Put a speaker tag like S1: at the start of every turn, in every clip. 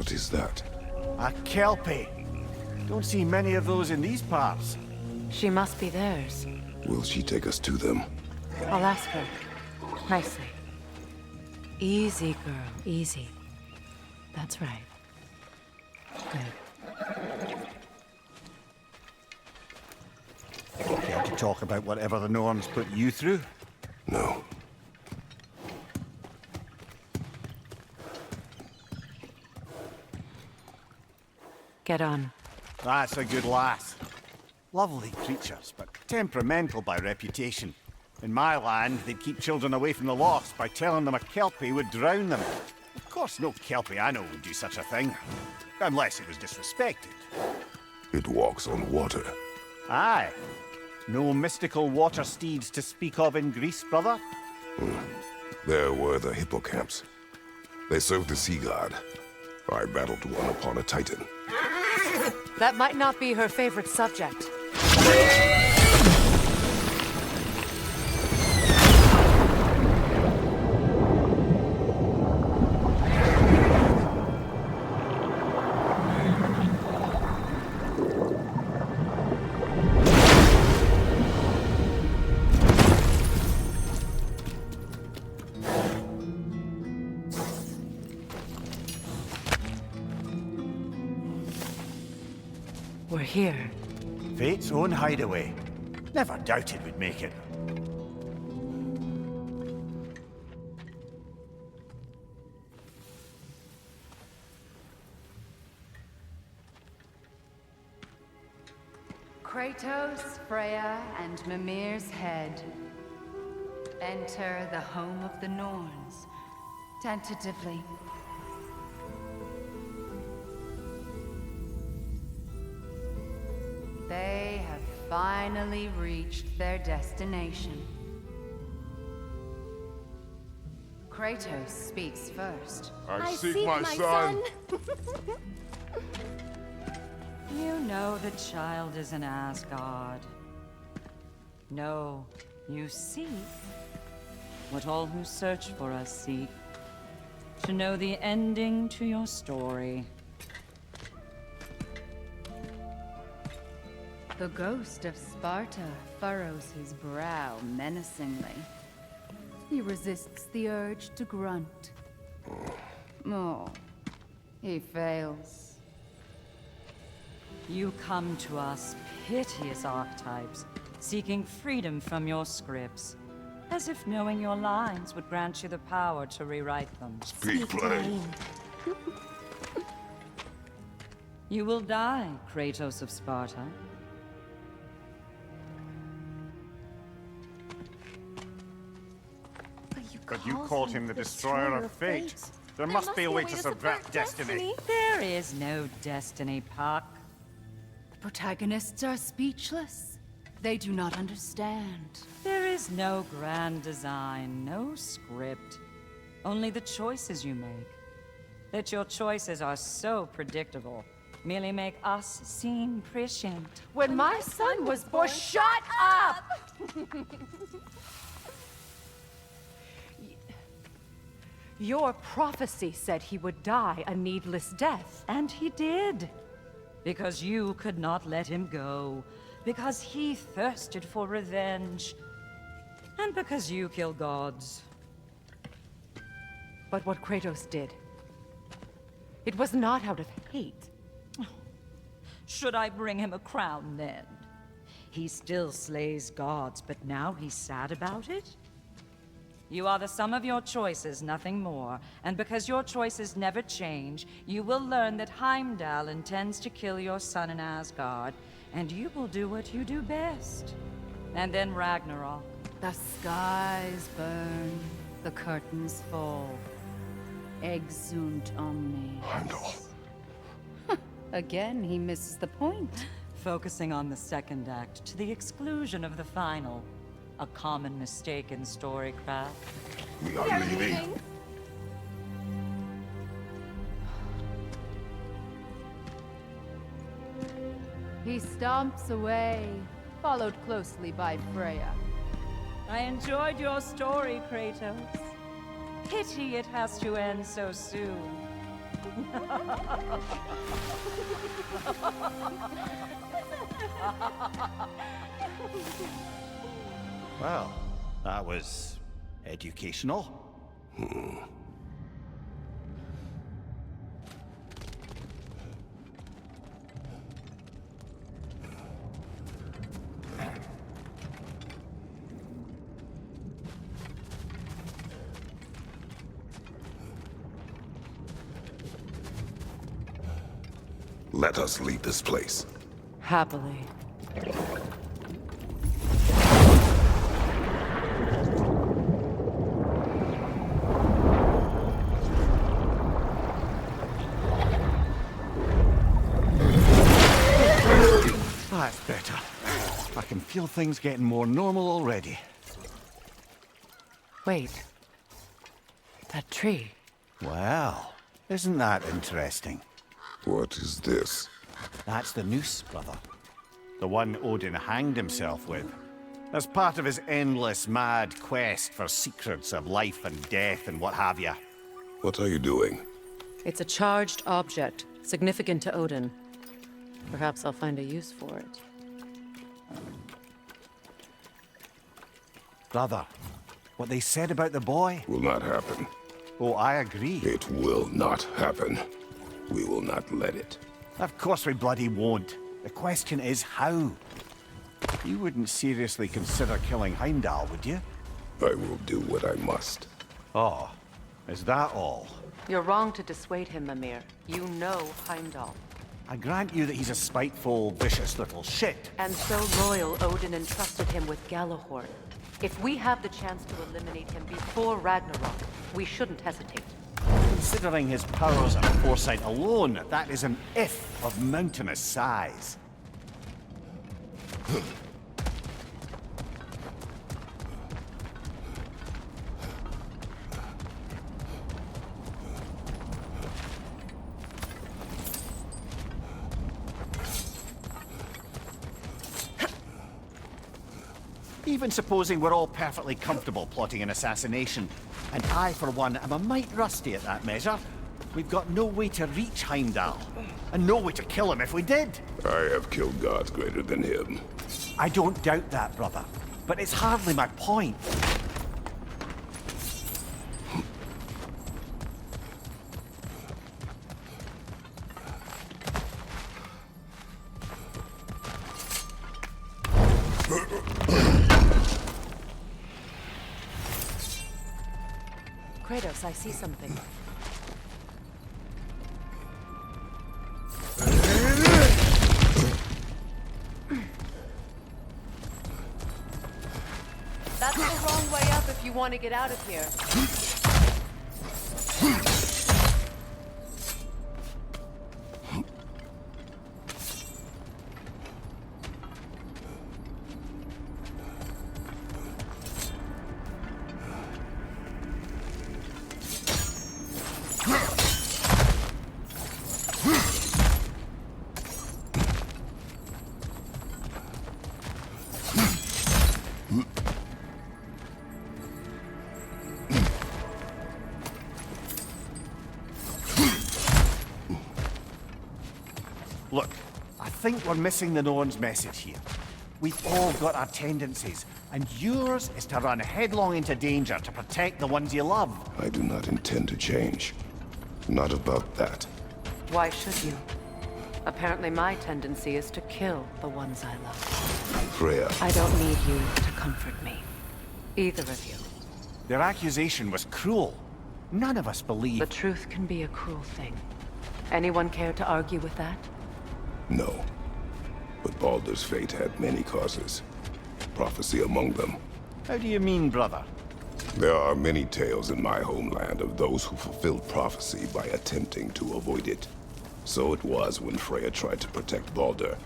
S1: What is that?
S2: A kelpie. Don't see many of those in these parts.
S3: She must be theirs.
S1: Will she take us to them?
S3: I'll ask her. Nicely. Easy, girl. Easy. That's right. Good.
S2: Care to talk about whatever the Norns put you through?
S1: No.
S3: Get on.
S2: That's a good lass. Lovely creatures, but temperamental by reputation. In my land, they'd keep children away from the lost by telling them a kelpie would drown them. Of course, no kelpie I know would do such a thing. Unless it was disrespected.
S1: It walks on water.
S2: Aye. No mystical water steeds to speak of in Greece, brother?
S1: There were the hippocamps. They served the sea god. I battled one upon a titan.
S3: That might not be her favorite subject. We're here.
S2: Fate's own hideaway. Never doubted we'd make it.
S4: Kratos, Freya, and Mimir's head. Enter the home of the Norns. Tentatively. They have finally reached their destination. Kratos speaks first.
S5: I seek my son.
S4: You know the child is in Asgard. No, you seek what all who search for us seek. To know the ending to your story. The ghost of Sparta furrows his brow menacingly. He resists the urge to grunt. Oh, he fails. You come to us, piteous archetypes, seeking freedom from your scripts, as if knowing your lines would grant you the power to rewrite them.
S1: Speak plain.
S4: You will die, Kratos of Sparta.
S2: But you called him the destroyer of fate. There must be a way to subvert destiny.
S4: There is no destiny, Puck. The protagonists are speechless. They do not understand. There is no grand design, no script. Only the choices you make. That your choices are so predictable merely make us seem prescient.
S3: When my son was born, shut up! Your prophecy said he would die a needless death.
S4: And he did. Because you could not let him go. Because he thirsted for revenge. And because you kill gods.
S3: But what Kratos did, it was not out of hate.
S4: Should I bring him a crown then? He still slays gods, but now he's sad about it? You are the sum of your choices, nothing more. And because your choices never change, you will learn that Heimdall intends to kill your son in Asgard, and you will do what you do best. And then Ragnarok. The skies burn, the curtains fall. Exunt omnes.
S1: Heimdall.
S4: Again, he misses the point. Focusing on the second act to the exclusion of the final. A common mistake in storycraft.
S1: We are leaving.
S4: He stomps away, followed closely by Freya. I enjoyed your story, Kratos. Pity it has to end so soon.
S2: Well, that was educational.
S1: Let us leave this place.
S3: Happily.
S2: That's better. I can feel things getting more normal already.
S3: Wait. That tree.
S2: Well, isn't that interesting?
S1: What is this?
S2: That's the noose, brother. The one Odin hanged himself with. As part of his endless, mad quest for secrets of life and death and what have you.
S1: What are you doing?
S3: It's a charged object, significant to Odin. Perhaps I'll find a use for it.
S2: Brother, what they said about the boy?
S1: Will not happen.
S2: Oh, I agree.
S1: It will not happen. We will not let it.
S2: Of course we bloody won't. The question is how. You wouldn't seriously consider killing Heimdall, would you?
S1: I will do what I must.
S2: Oh, is that all?
S3: You're wrong to dissuade him, Mimir. You know Heimdall.
S2: I grant you that he's a spiteful, vicious little shit.
S3: And so loyal, Odin entrusted him with Galahorn. If we have the chance to eliminate him before Ragnarok, we shouldn't hesitate.
S2: Considering his powers and foresight alone, that is an if of mountainous size. Even supposing we're all perfectly comfortable plotting an assassination, and I, for one, am a mite rusty at that measure, we've got no way to reach Heimdall, and no way to kill him if we did.
S1: I have killed gods greater than him.
S2: I don't doubt that, brother, but it's hardly my point.
S3: Kratos, I see something. That's the wrong way up if you want to get out of here.
S2: Look, I think we're missing the Norn's message here. We've all got our tendencies, and yours is to run headlong into danger to protect the ones you love.
S1: I do not intend to change. Not about that.
S3: Why should you? Apparently my tendency is to kill the ones I love.
S1: Freya,
S3: I don't need you to comfort me. Either of you.
S2: Their accusation was cruel. None of us believe.
S3: The truth can be a cruel thing. Anyone care to argue with that?
S1: no. But Baldur's fate had many causes. Prophecy among them.
S2: How do you mean, brother?
S1: There are many tales in my homeland of those who fulfilled prophecy by attempting to avoid it. So it was when Freya tried to protect Baldur,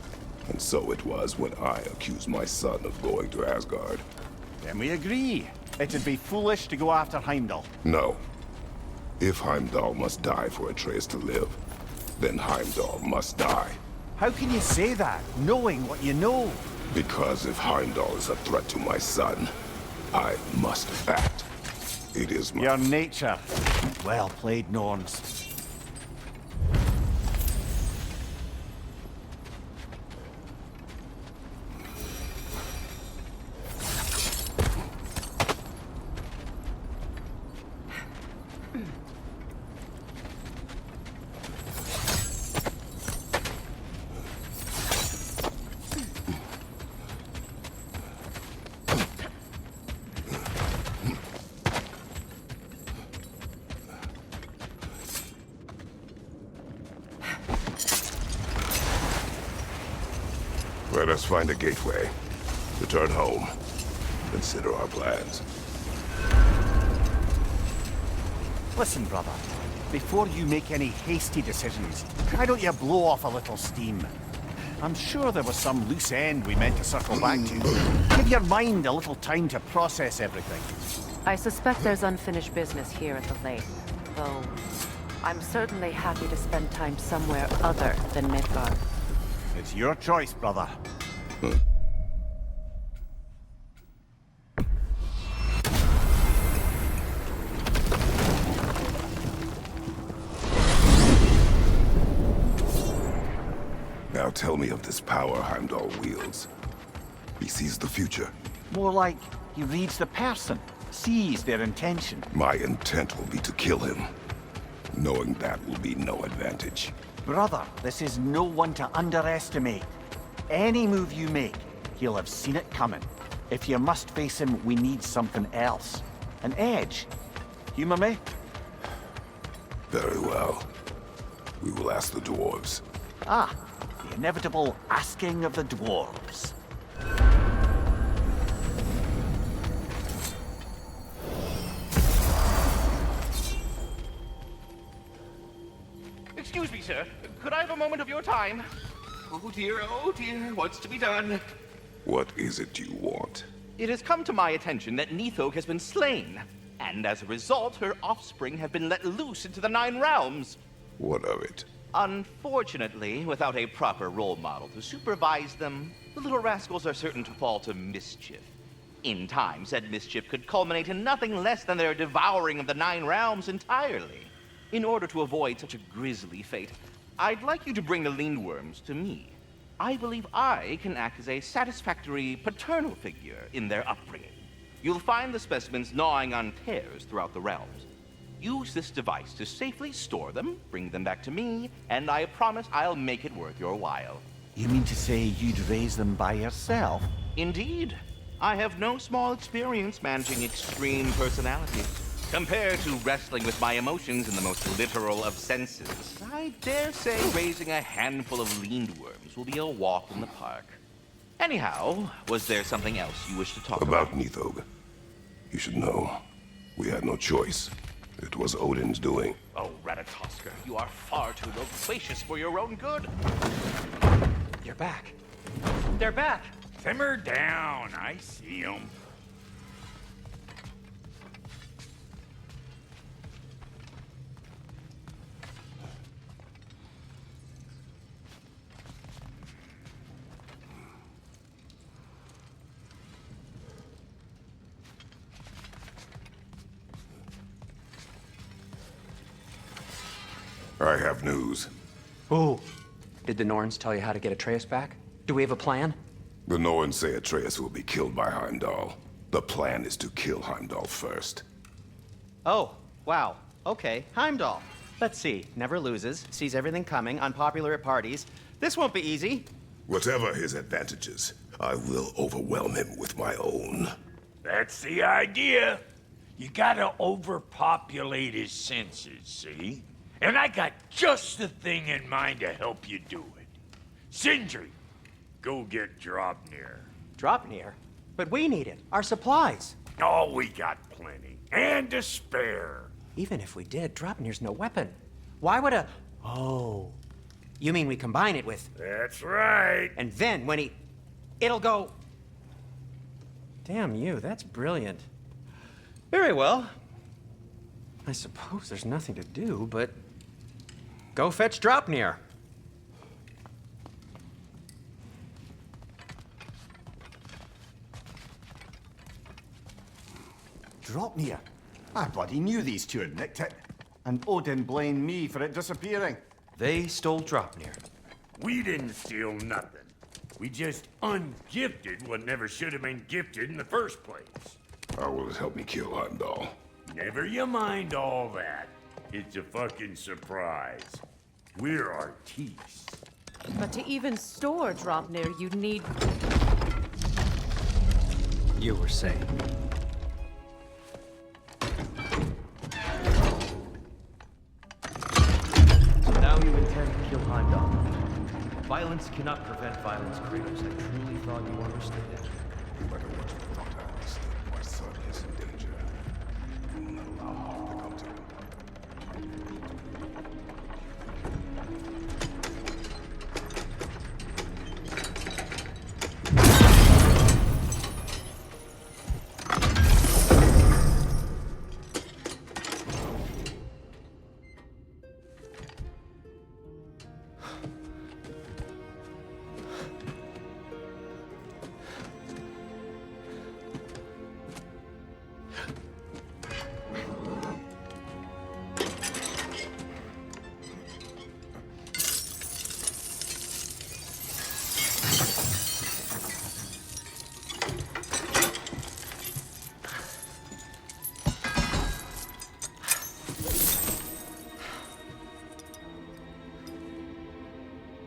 S1: and so it was when I accused my son of going to Asgard.
S2: Then we agree. It'd be foolish to go after Heimdall.
S1: No. If Heimdall must die for Atreus to live, then Heimdall must die.
S2: How can you say that, knowing what you know?
S1: Because if Heimdall is a threat to my son, I must act. It is my...
S2: Your nature. Well played, Norns.
S1: must find a gateway. Return home. Consider our plans.
S2: Listen, brother. Before you make any hasty decisions, why don't you blow off a little steam? I'm sure there was some loose end we meant to circle back to. Give your mind a little time to process everything.
S3: I suspect there's unfinished business here at the lake, though I'm certainly happy to spend time somewhere other than Midgard.
S2: It's your choice, brother.
S1: Now tell me of this power Heimdall wields. He sees the future.
S2: More like he reads the person, sees their intention.
S1: My intent will be to kill him. Knowing that will be no advantage.
S2: Brother, this is no one to underestimate. Any move you make, he'll have seen it coming. If you must face him, we need something else. An edge. Humor me?
S1: Very well. We will ask the dwarves.
S2: Ah, the inevitable asking of the dwarves.
S6: Excuse me, sir. Could I have a moment of your time? Oh dear, what's to be done?
S1: What is it you want?
S6: It has come to my attention that Nithog has been slain, and as a result, her offspring have been let loose into the Nine Realms.
S1: What of it?
S6: Unfortunately, without a proper role model to supervise them, the little rascals are certain to fall to mischief. In time, said mischief could culminate in nothing less than their devouring of the Nine Realms entirely. In order to avoid such a grisly fate, I'd like you to bring the Lindworms to me. I believe I can act as a satisfactory paternal figure in their upbringing. You'll find the specimens gnawing on tears throughout the realms. Use this device to safely store them, bring them back to me, and I promise I'll make it worth your while.
S2: You mean to say you'd raise them by yourself?
S6: Indeed. I have no small experience managing extreme personalities. Compared to wrestling with my emotions in the most literal of senses, I dare say raising a handful of Lindworms will be a walk in the park. Anyhow, was there something else you wish to talk about?
S1: About Nithog. You should know. We had no choice. It was Odin's doing.
S6: Oh, Ratatoska, you are far too loquacious for your own good.
S7: You're back. They're back.
S5: Simmer down. I see them.
S1: I have news.
S7: Oh. Did the Norns tell you how to get Atreus back? Do we have a plan?
S1: The Norns say Atreus will be killed by Heimdall. The plan is to kill Heimdall first.
S8: Oh, wow. Okay, Heimdall. Let's see. Never loses, sees everything coming, unpopular at parties. This won't be easy.
S1: Whatever his advantages, I will overwhelm him with my own.
S5: That's the idea. You gotta overpopulate his senses, see? And I got just the thing in mind to help you do it. Sindri, go get Draupnir.
S7: Draupnir? But we need it. Our supplies.
S5: Oh, we got plenty. And to spare.
S7: Even if we did, Draupnir's no weapon. Why would a... Oh. You mean we combine it with...
S5: That's right.
S7: And then when he... It'll go... Damn you, that's brilliant.
S8: Very well.
S7: I suppose there's nothing to do, but... Go fetch Draupnir.
S2: Draupnir? I bloody knew these two had nicked it. And Odin blamed me for it disappearing.
S7: They stole Draupnir.
S5: We didn't steal nothing. We just ungifted what never should have been gifted in the first place.
S1: How will it help me kill Heimdall?
S5: Never you mind all that. It's a fucking surprise. We're artistes.
S3: But to even store Draupnir, you'd need...
S7: You were saying.
S8: So now you intend to kill Heimdall. Violent
S9: Violence cannot prevent violence, Kratos. I truly thought you understood that.
S1: No matter what you thought I understood, my son is in danger. I will not allow harm to come to him.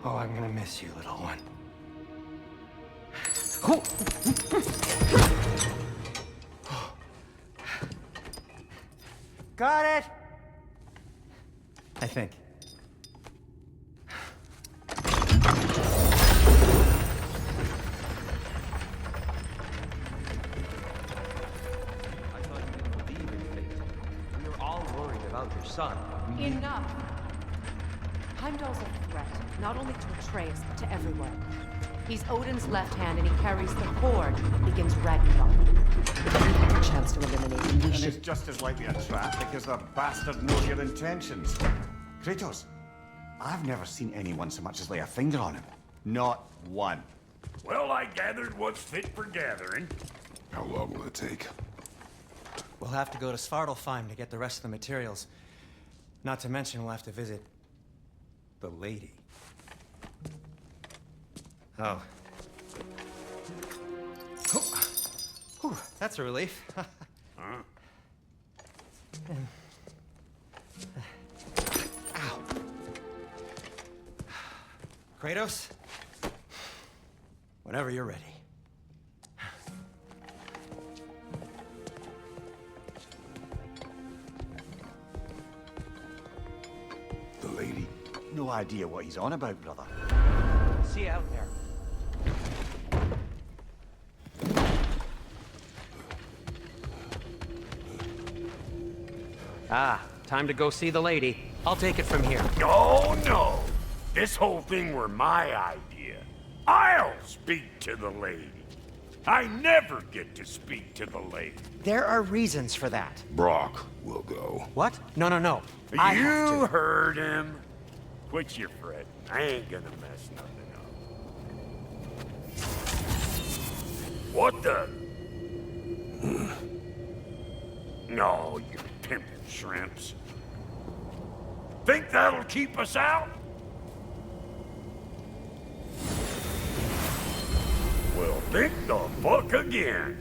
S7: Oh, I'm gonna miss you, little one. Got it! I think.
S9: I thought you didn't believe in fate. We were all worried about your son.
S3: Enough! Heimdall's a threat, not only to Atreus, but to everyone. He's Odin's left hand, and he carries the Horde that begins Ragnarok. If we have a chance to eliminate him, we
S2: And
S3: should...
S2: it's just as likely a trap because the bastard knows your intentions. Kratos, I've never seen anyone so much as lay a finger on him. Not one.
S5: Well, I gathered what's fit for gathering.
S1: How long will it take?
S7: We'll have to go to Svartalfheim to get the rest of the materials. Not to mention we'll have to visit the lady. Oh. Whew, that's a relief.
S5: Huh?
S7: Ow. Kratos? Whenever you're ready.
S1: The lady?
S2: No idea what he's on about, brother.
S7: See you out there. Ah, time to go see the lady. I'll take it from here.
S5: Oh, no. This whole thing were my idea. I'll speak to the lady. I never get to speak to the lady.
S7: There are reasons for that.
S1: Brock will go.
S7: What? No, no, no. I have
S5: You
S7: to.
S5: heard him. Quit your fretting. I ain't gonna mess nothing up. What the? No, you pimpin' shrimps. Think that'll keep us out? Well, think the fuck again.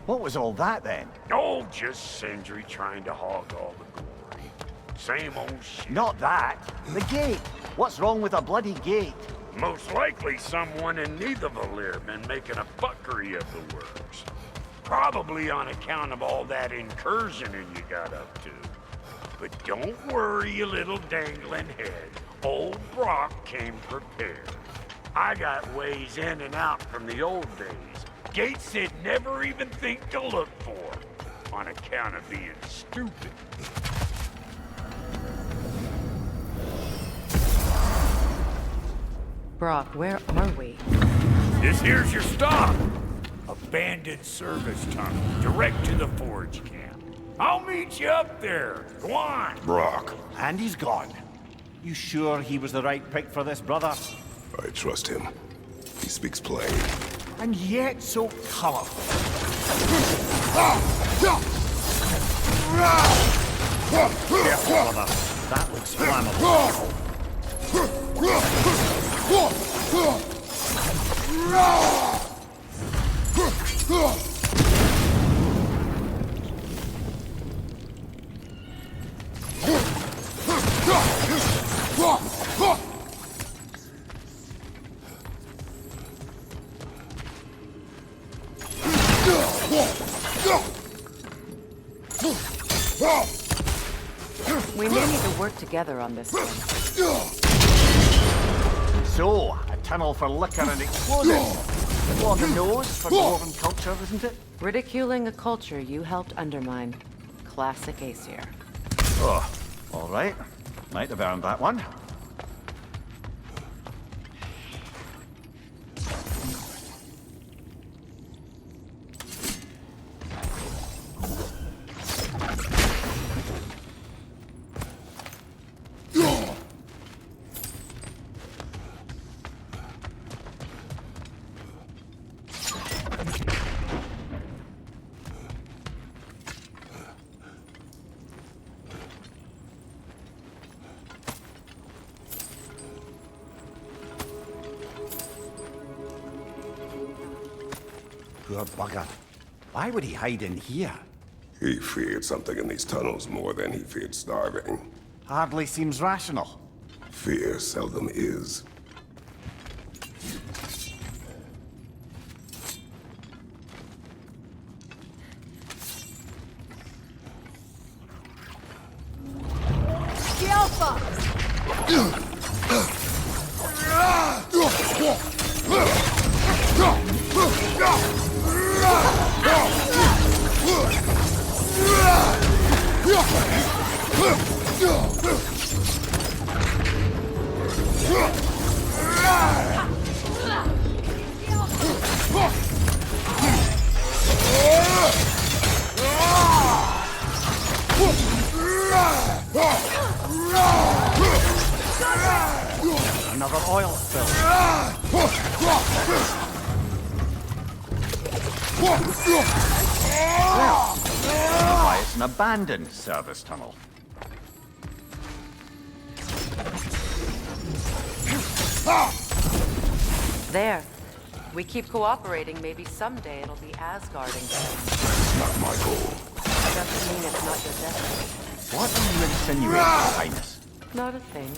S2: What was all that then?
S5: Oh, just Sindri trying to hog all the glory. Same old shit.
S2: Not that. The gate. What's wrong with a bloody gate?
S5: Most likely someone in Nidavellir been making a fuckery of the works. Probably on account of all that incursioning you got up to. But don't worry, you little dangling head. Old Brock came prepared. I got ways in and out from the old days. Gates they'd never even think to look for, on account of being stupid.
S3: Brock, where are we?
S5: This here's your stop. Abandoned service tunnel, direct to the forge camp. I'll meet you up there. Go on.
S1: Brock.
S2: And he's gone. You sure he was the right pick for this, brother?
S1: I trust him. He speaks plain.
S2: And yet so colorful. Careful, brother. That looks flammable.
S3: work together on this one.
S2: So, a tunnel for liquor and explosives. Well on the nose for dwarven culture, isn't it?
S3: Ridiculing a culture you helped undermine. Classic Aesir.
S2: Oh, all right. Might have earned that one. Poor bugger. Why would he hide in here?
S1: He feared something in these tunnels more than he feared starving.
S2: Hardly seems rational.
S1: Fear seldom is.
S2: Another oil spill. Why, it's an abandoned service tunnel.
S3: There. We keep cooperating, maybe someday it'll be Asgarding.
S1: Not my goal.
S3: Doesn't mean it's not your destiny.
S2: What are you insinuating, Your Highness?
S3: Not a thing.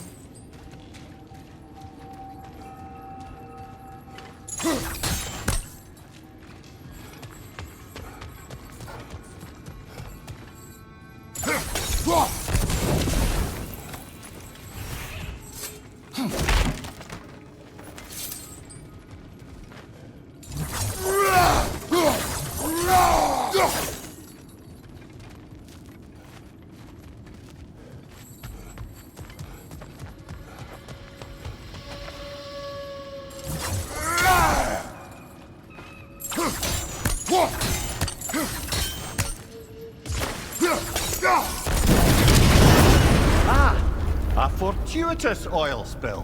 S2: A fortuitous oil spill.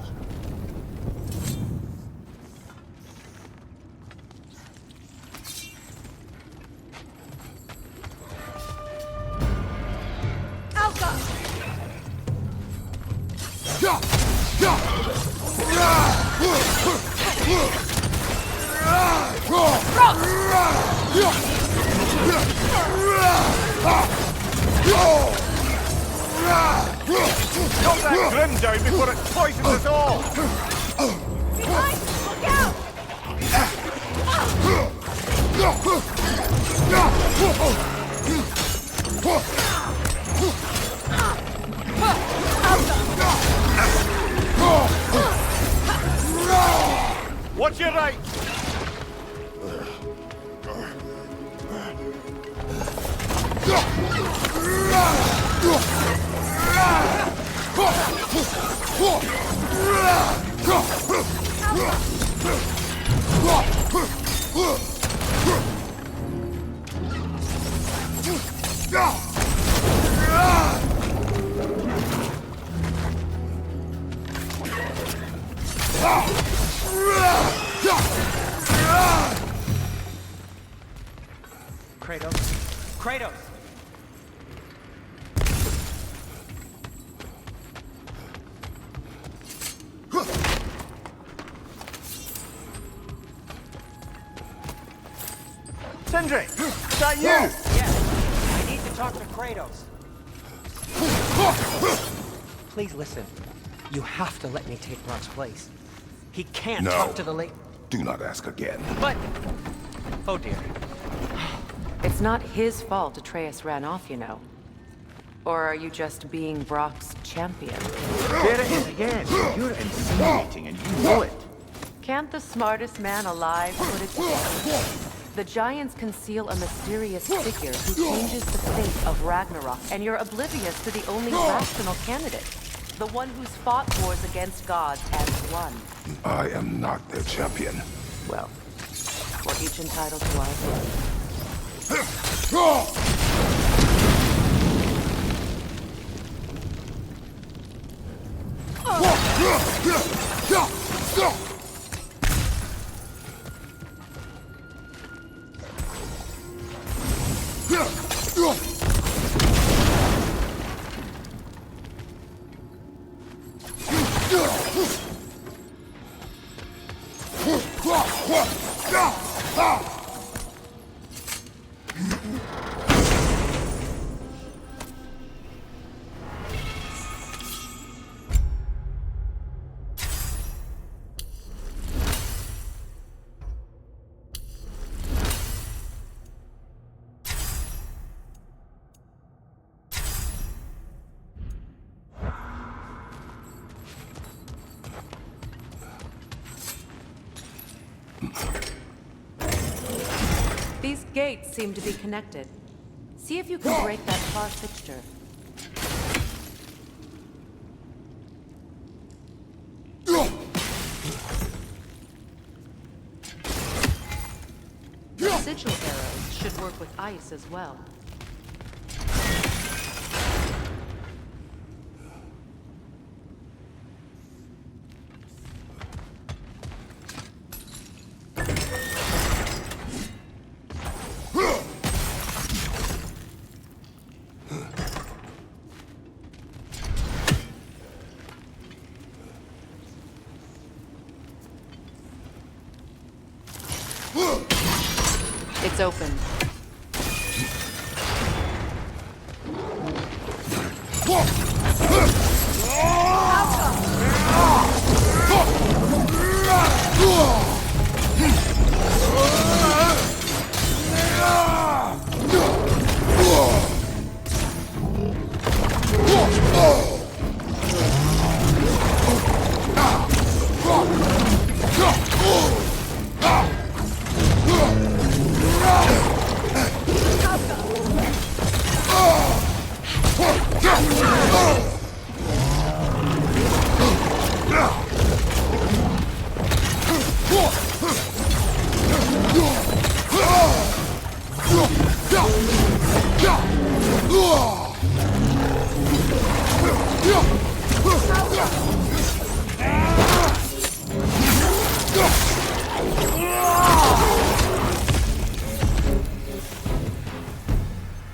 S2: Knock that grim down before it poisons us all!
S10: Behind! Look out!
S2: Watch your right!
S8: Kratos. Kratos!
S2: Sindri! Is that you?
S8: Yes. I need to talk to Kratos. Please listen. You have to let me take Rock's place. He can't
S1: No.
S8: talk to the late...
S1: Do not ask again.
S8: But... Oh dear.
S3: It's not his fault Atreus ran off, you know. Or are you just being Brock's champion?
S2: There it is again. You're insinuating and you know it.
S3: Can't the smartest man alive put it together? The Giants conceal a mysterious figure who changes the fate of Ragnarok, and you're oblivious to the only rational candidate. The one who's fought wars against gods and won.
S1: I am not their champion.
S3: Well, we're each entitled to our blood. These gates seem to be connected. See if you can break that car fixture. The sigil arrows should work with ice as well. It's open.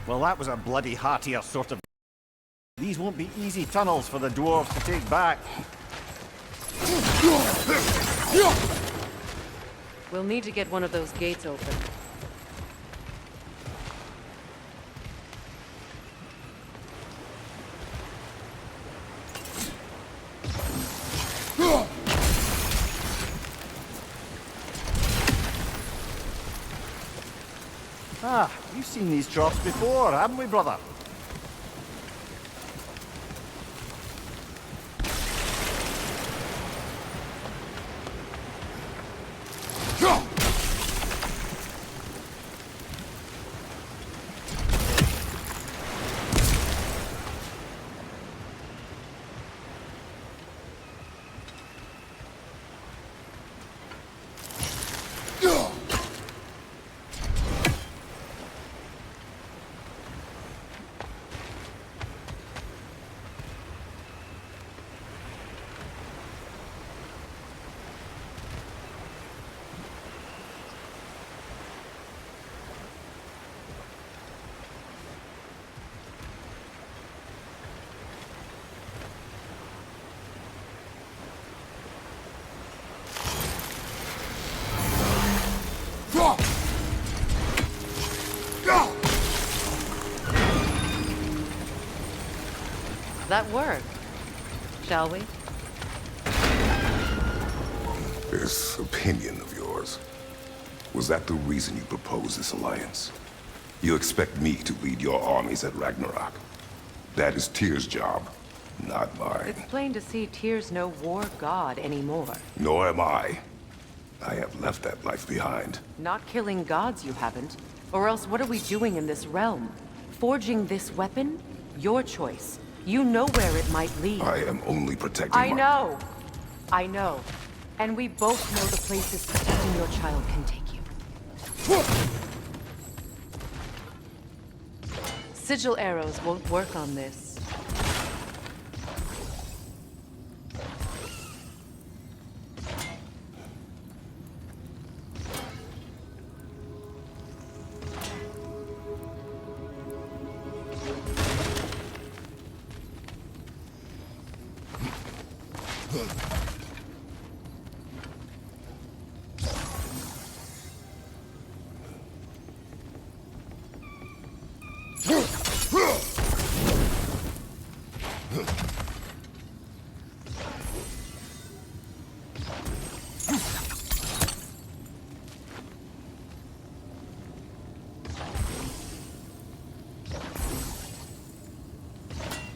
S2: Well, that was a bloody heartier sort of... These won't be easy tunnels for the dwarves to take back.
S3: We'll need to get one of those gates open.
S2: Ah, we've seen these troughs before, haven't we, brother?
S3: That worked. Shall we?
S1: This opinion of yours, was that the reason you proposed this alliance? You expect me to lead your armies at Ragnarok? That is Tyr's job, not mine.
S3: It's plain to see Tyr's no war god anymore.
S1: Nor am I. I have left that life behind.
S3: Not killing gods, you haven't. Or else what are we doing in this realm? Forging this weapon? Your choice. You know where it might lead.
S1: I am only protecting
S3: I know. I know. And we both know the places protecting your child can take you. Sigil arrows won't work on this.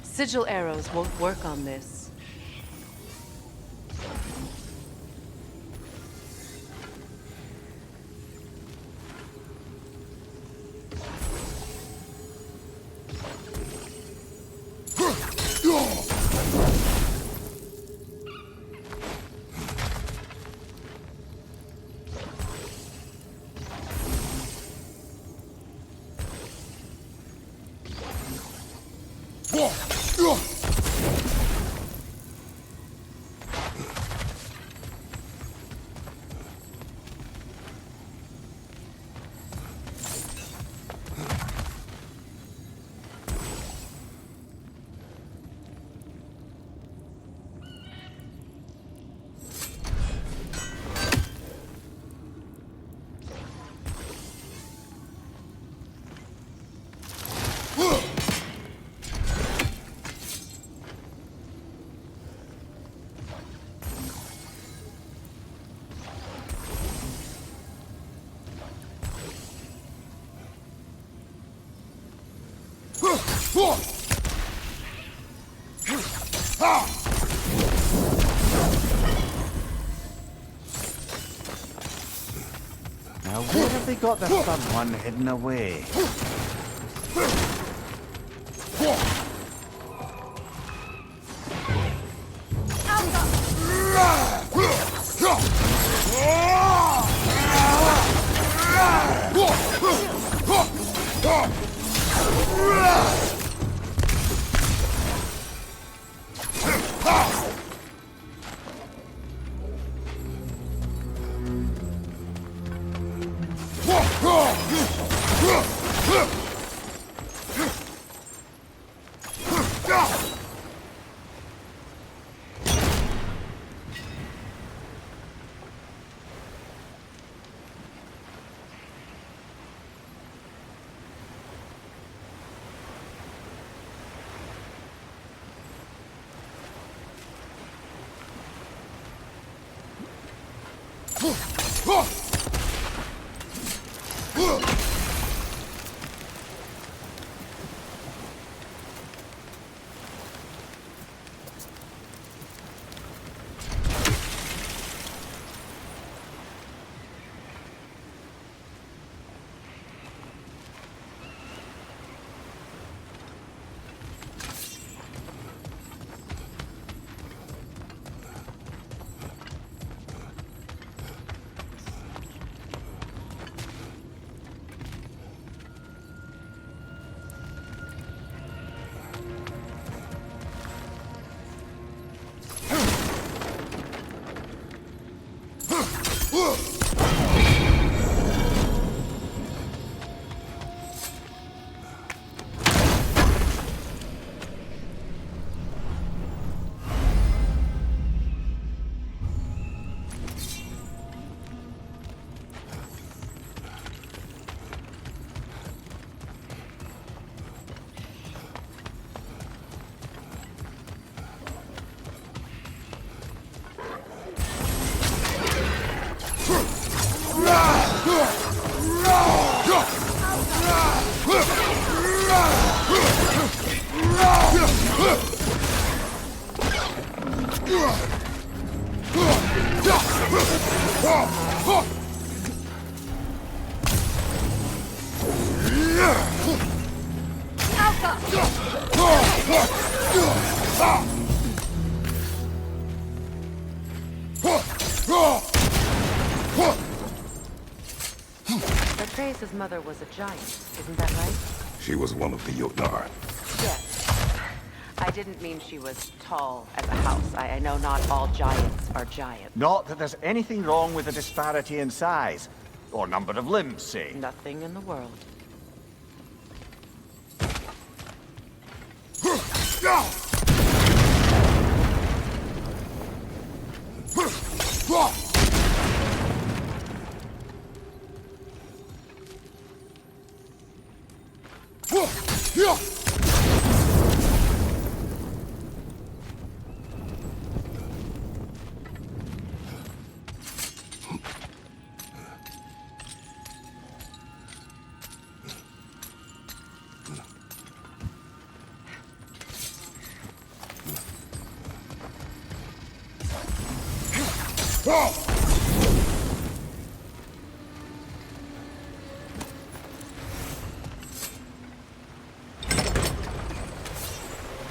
S3: Sigil arrows won't work on this.
S2: Now, where have they got the third one hidden away?
S3: Atreus' mother was a giant, isn't that right?
S1: She was one of the Jotnar.
S3: Yes. I didn't mean she was tall as a house. I know not all giants are giants.
S2: Not that there's anything wrong with the disparity in size. Or number of limbs, say.
S3: Nothing in the world.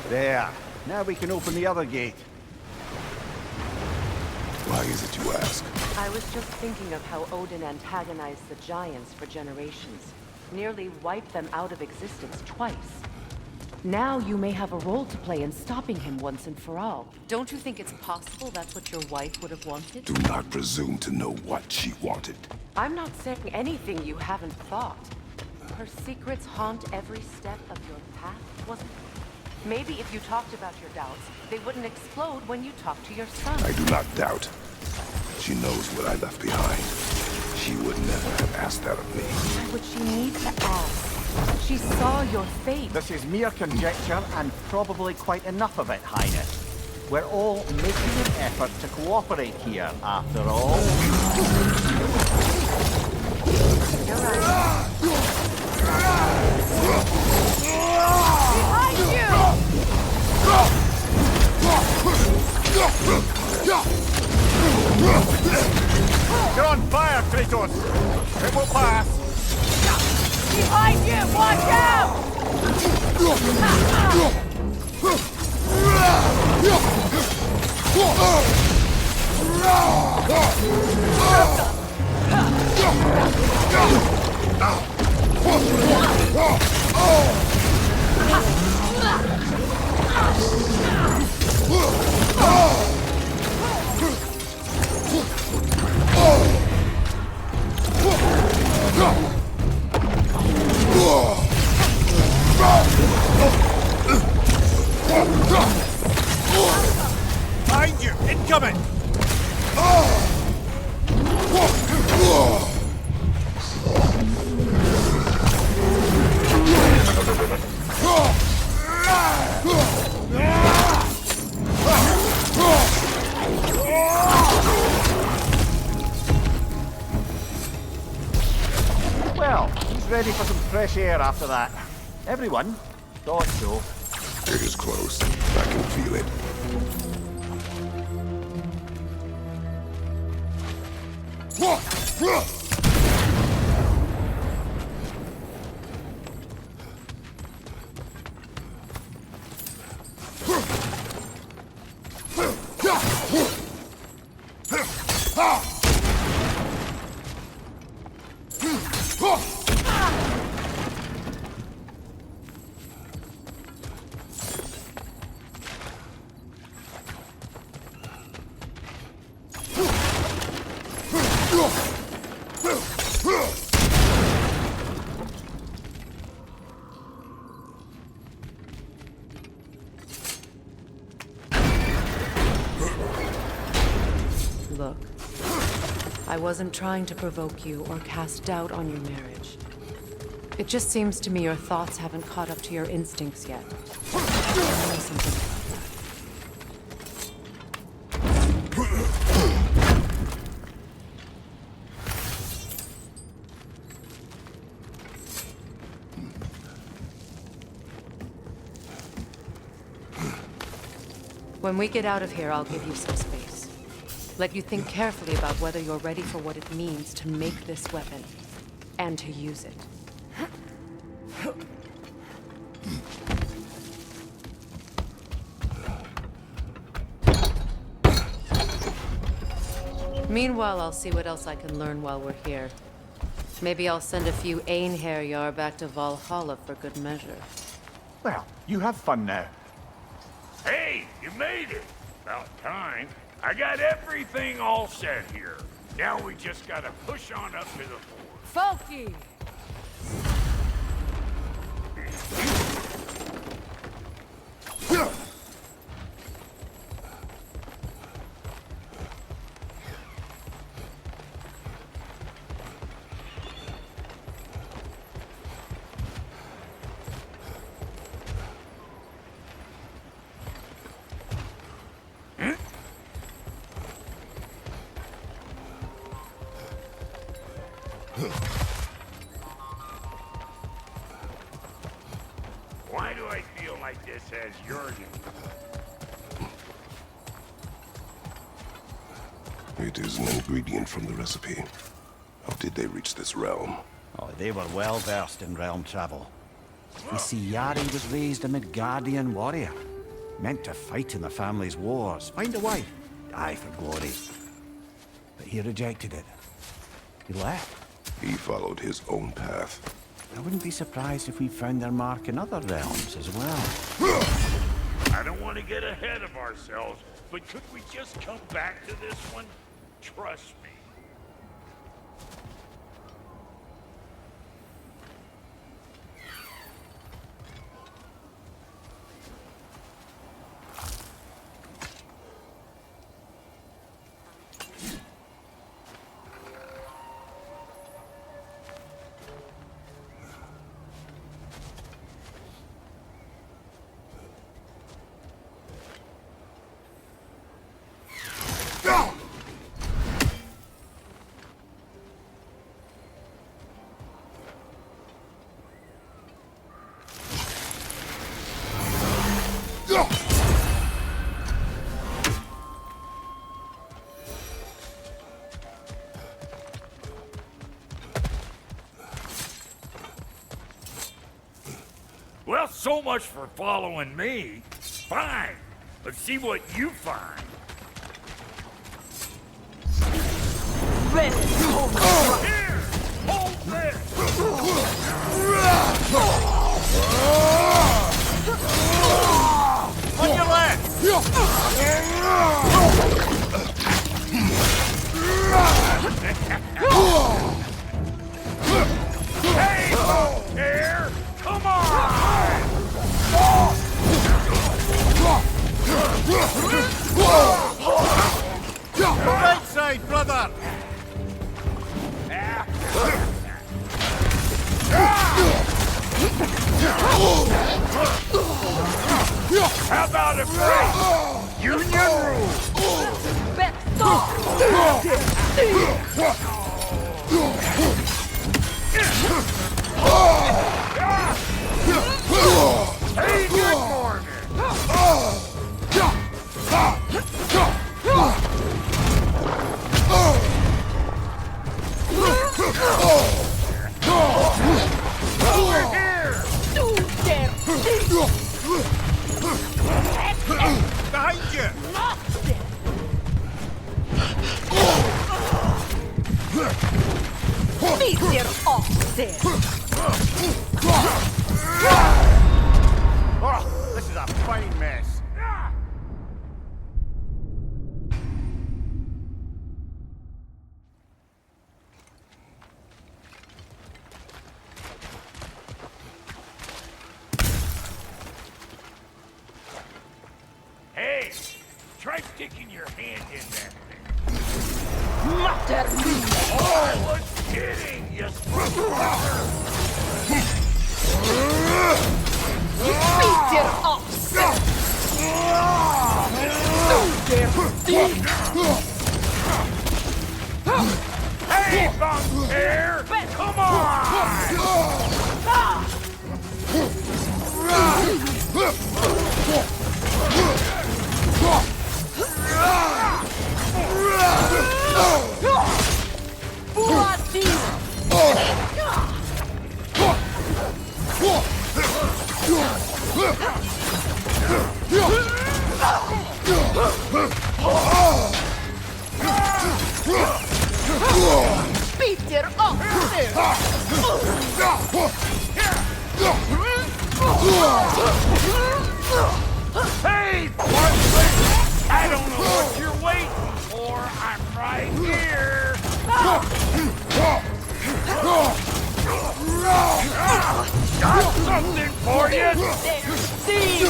S2: There. Now we can open the other gate.
S1: Why is it you ask?
S3: I was just thinking of how Odin antagonized the giants for generations. Nearly wiped them out of existence twice. Now you may have a role to play in stopping him once and for all. Don't you think it's possible that's what your wife would have wanted?
S1: Do not presume to know what she wanted.
S3: I'm not saying anything you haven't thought. Her secrets haunt every step of your path, wasn't it? Maybe if you talked about your doubts, they wouldn't explode when you talk to your son.
S1: I do not doubt. She knows what I left behind. She would never have asked that of me.
S3: Why would she need to ask? She saw your fate.
S2: This is mere conjecture, and probably quite enough of it, Highness. We're all making an effort to cooperate here, after all.
S3: You're right. Behind you!
S2: You're on fire, Kratos! It will pass!
S10: Behind you! Watch out!
S2: Behind you! Incoming! Well, he's ready for some fresh air after that. Everyone thought so.
S1: It is close. I can feel it.
S3: Look, I wasn't trying to provoke you or cast doubt on your marriage. It just seems to me your thoughts haven't caught up to your instincts yet. I know something about that. When we get out of here, I'll give you some space. Let you think carefully about whether you're ready for what it means to make this weapon, and to use it. Meanwhile, I'll see what else I can learn while we're here. Maybe I'll send a few Einherjar back to Valhalla for good measure.
S2: Well, you have fun now.
S5: Hey, you made it. About time. I got everything all set here. Now we just gotta push on up to the fort.
S10: Folky!
S5: Why do I feel like this has yearning?
S1: It is an ingredient from the recipe. How did they reach this realm?
S2: Oh, they were well versed in realm travel. You see, Yari was raised a Midgardian warrior. Meant to fight in the family's wars, find a wife, die for glory. But he rejected it. He left.
S1: He followed his own path.
S2: I wouldn't be surprised if we found their mark in other realms as well.
S5: I don't want to get ahead of ourselves, but could we just come back to this one? Trust me. Well, so much for following me. Fine. Let's see what you find.
S10: Ready!
S5: Here! Hold this!
S2: On your left!
S5: Hey, here! Come on!
S2: Right side, brother!
S5: How about a break? Union rule! Hey, good morning! Over here!
S2: Behind you!
S10: Meter off there!
S2: Oh, this is a fine mess.
S5: Hey, try sticking your hand in that thing.
S10: Mater
S5: Oh, I was kidding, you brother!
S10: Meter off there!
S5: Hey, Vampire! Come on!
S10: Peter Oxford!
S5: Hey, Bartlett! I don't know what you're waiting for. I'm right here. Got something for you.
S10: See!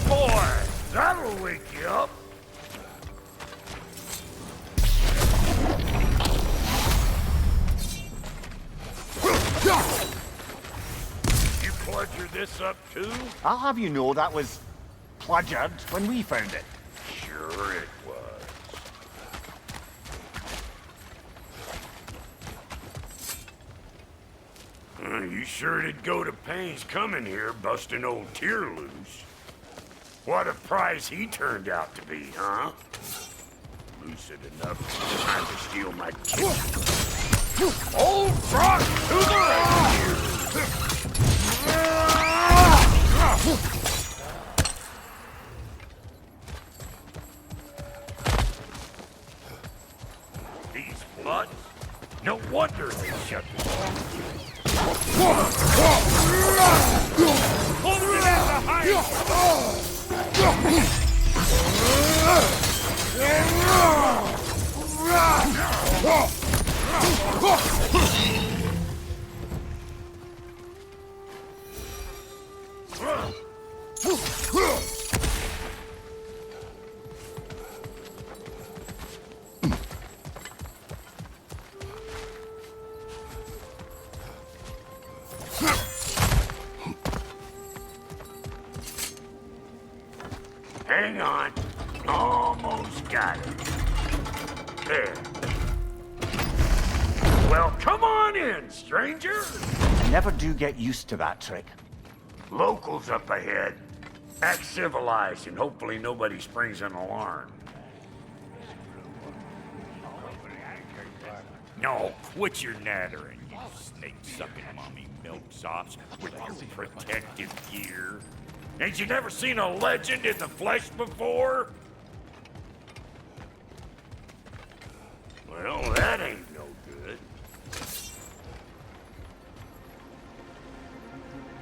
S5: Boy, that'll wake you up. You bludger this up too?
S2: I'll have you know that was bludgered when we found it.
S5: Sure it was. You sure did go to pains coming here, busting old Tyr loose. What a prize he turned out to be, huh? Lucid enough time to steal my kitchen. Old Brock to the rescue! These bloods? No wonder they shut the door. Hold it at the height! Hang on. Almost got it. There. Well, come on in, stranger.
S2: Never do get used to that trick.
S5: Locals up ahead. Act civilized and hopefully nobody springs an alarm. No, quit your nattering, you snake-sucking mommy milksops with your protective gear. Ain't you never seen a legend in the flesh before? Well, that ain't no good.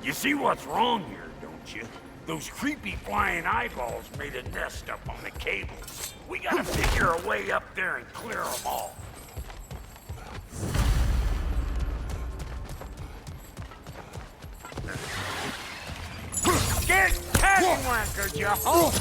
S5: You see what's wrong here, don't you? Those creepy flying eyeballs made a nest up on the cables. We gotta figure a way up there and clear them all. Get catty-whacker, you hoe!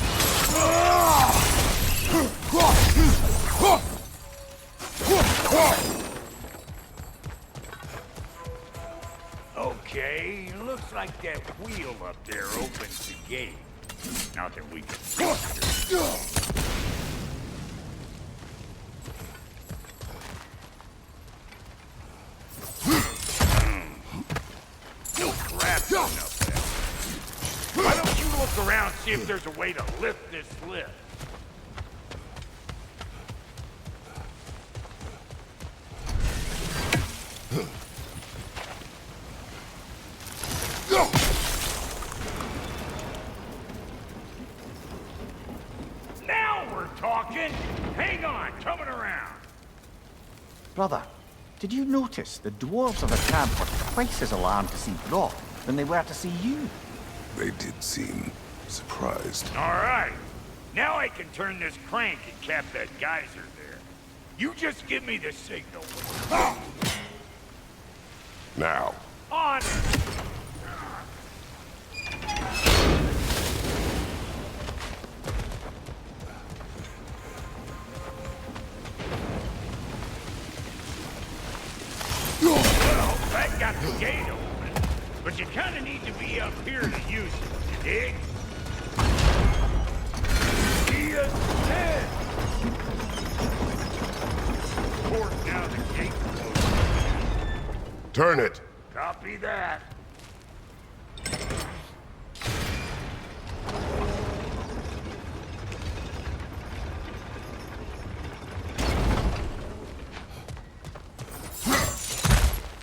S5: Okay, looks like that wheel up there opens the gate. Not that we can see it. No crap enough there. Why don't you look around, see if there's a way to lift this lift? Now we're talking! Hang on, coming around.
S2: Brother, did you notice the dwarves of the camp were twice as alarmed to see Brock than they were to see you?
S1: They did seem surprised.
S5: All right. Now I can turn this crank and cap that geyser there. You just give me the signal.
S1: Now.
S5: On it! Well, that got the gate open, but you kind of need to be up here to use it, you dig?
S1: Turn it.
S5: Copy that.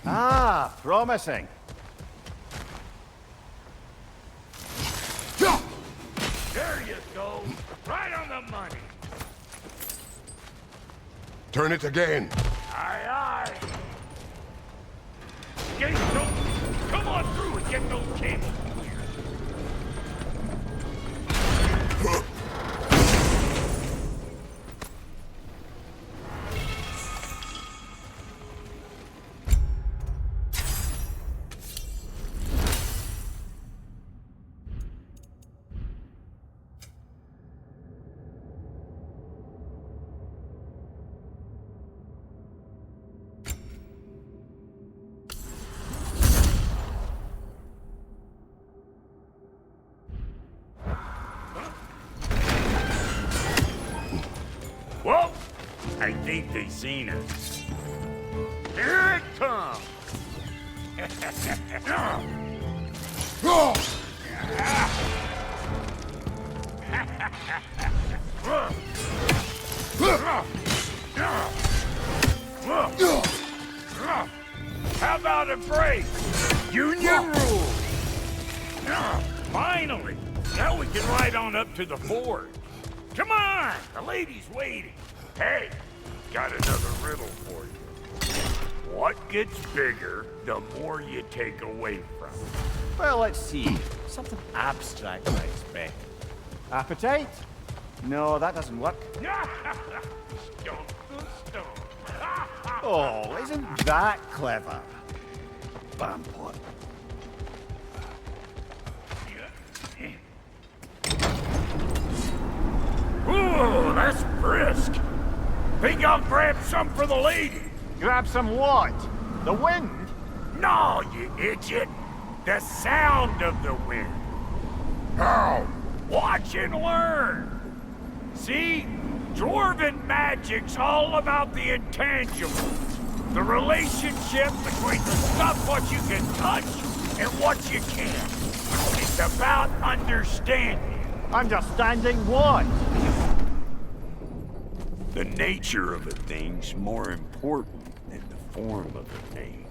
S2: Ah, promising.
S5: There you go. Right on the money.
S1: Turn it again.
S5: Aye, aye. Gates open. Come on through and get those cables clear. Whoa! I think they seen us. Here it comes! How about a break? Union rules! Finally! Now we can ride on up to the fort. Come on! The lady's waiting. Hey, got another riddle for you. What gets bigger the more you take away from it?
S2: Well, let's see. Something abstract, I expect. Appetite? No, that doesn't work.
S5: Stone to stone.
S2: Oh, isn't that clever? Bampot.
S5: Ooh, that's brisk. Think I'll grab some for the lady?
S2: Grab some what? The wind?
S5: No, you idiot. The sound of the wind.
S1: How?
S5: Watch and learn. See? Dwarven magic's all about the intangibles. The relationship between the stuff what you can touch and what you can't. It's about understanding.
S2: Understanding what?
S5: The nature of a thing's more important than the form of a thing.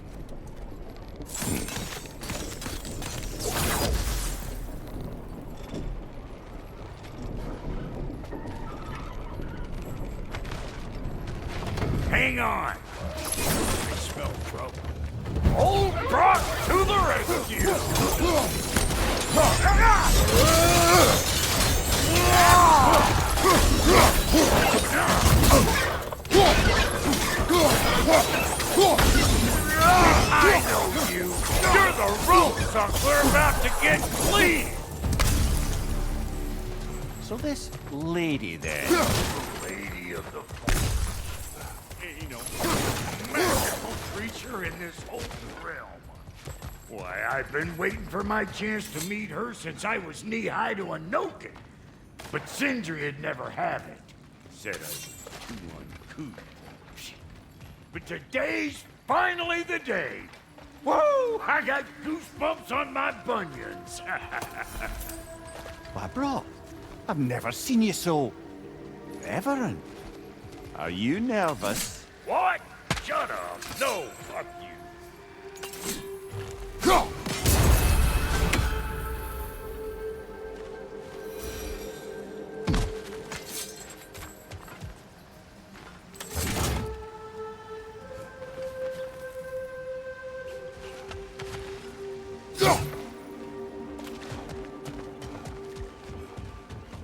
S5: Hang on. I smell trouble. Old Brock to the rescue! I know you! You're the rope suck we're about to get clean!
S2: So this lady then?
S5: Lady of the forest. Ain't no magical creature in this whole realm. Why, I've been waiting for my chance to meet her since I was knee-high to a Noken. But Sindri'd never have it. Said I was too uncouth. But today's finally the day. Whoa! I got goosebumps on my bunions.
S2: Why, bro, I've never seen you so reverent. Are you nervous?
S5: What? Shut up. No, fuck you.
S1: Go!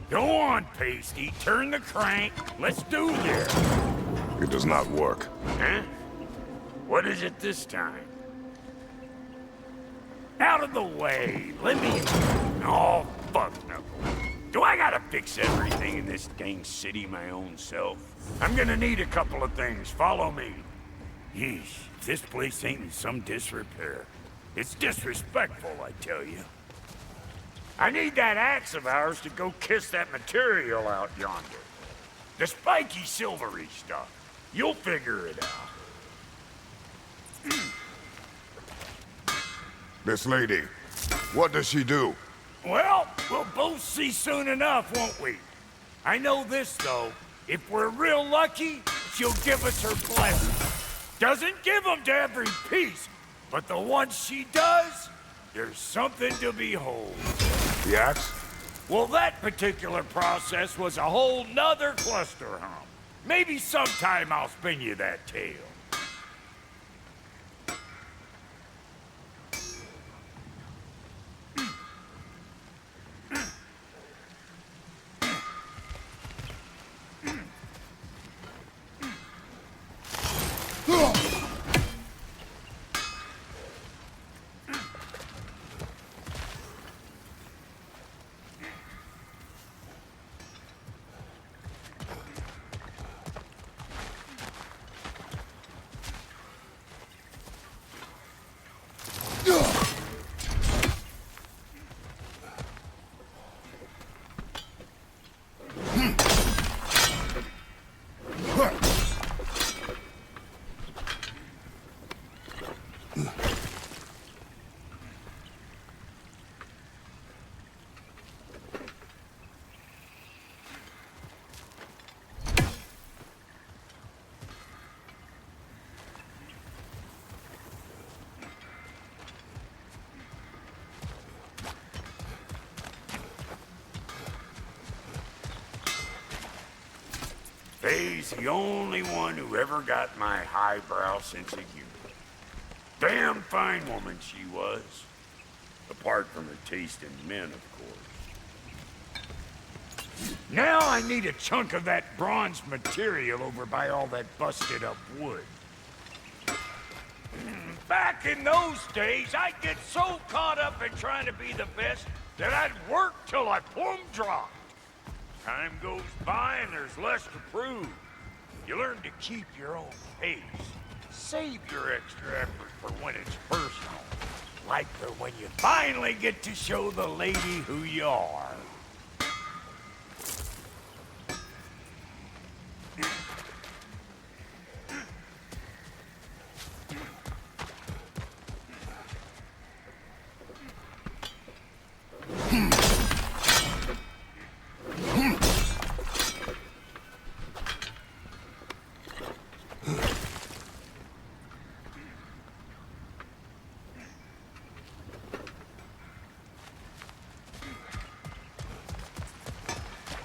S5: Go on, Pasty. Turn the crank. Let's do this.
S1: It does not work.
S5: Huh? What is it this time? Out of the way. Let me... Oh, fuck no. Do I gotta fix everything in this dang city my own self? I'm gonna need a couple of things. Follow me. Yeesh, if this place ain't in some disrepair. It's disrespectful, I tell you. I need that axe of ours to go kiss that material out yonder. The spiky silvery stuff. You'll figure it out.
S1: This lady, what does she do?
S5: Well, we'll both see soon enough, won't we? I know this, though. If we're real lucky, she'll give us her blessing. Doesn't give them to every piece, but the ones she does, there's something to behold.
S1: The axe?
S5: Well, that particular process was a whole nother cluster hump. Maybe sometime I'll spin you that tale. Faye's the only one who ever got my highbrow sense of humor. Damn fine woman she was. Apart from her taste in men, of course. Now I need a chunk of that bronze material over by all that busted up wood. Back in those days, I'd get so caught up in trying to be the best that I'd work till I plumb dropped. Time goes by and there's less to prove. You learn to keep your own pace. Save your extra effort for when it's personal. Like for when you finally get to show the lady who you are.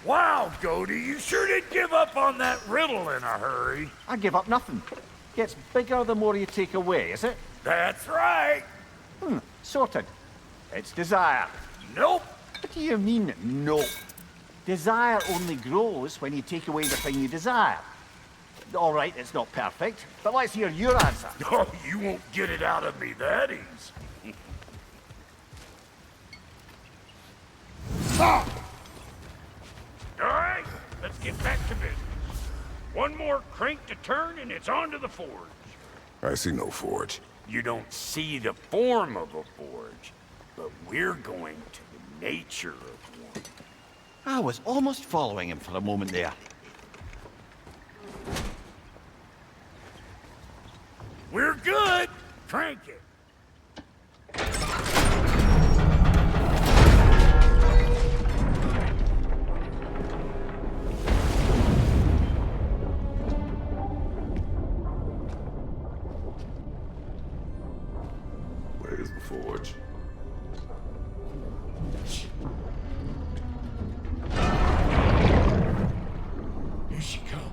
S5: Wow, Godey, you sure did give up on that riddle in a hurry.
S2: I give up nothing. Gets bigger the more you take away, is it?
S5: That's right.
S2: Sorted. It's desire.
S5: Nope.
S2: What do you mean, nope? Desire only grows when you take away the thing you desire. All right, it's not perfect, but let's hear your answer.
S5: Oh, you won't get it out of me that easy. All right, let's get back to business. One more crank to turn and it's on to the forge.
S1: I see no forge.
S5: You don't see the form of a forge, but we're going to the nature of one.
S2: I was almost following him for a moment there.
S5: We're good. Crank it.
S1: Where's the forge?
S5: Here she comes.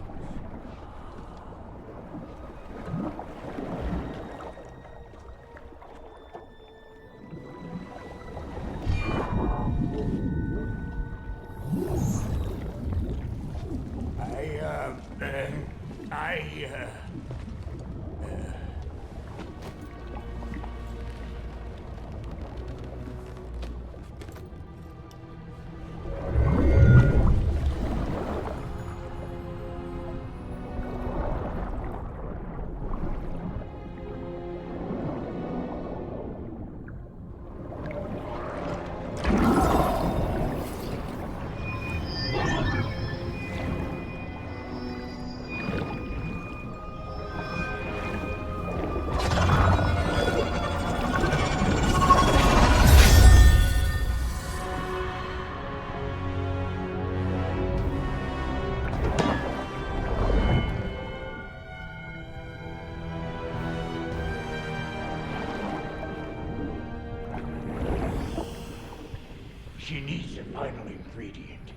S5: final ingredient.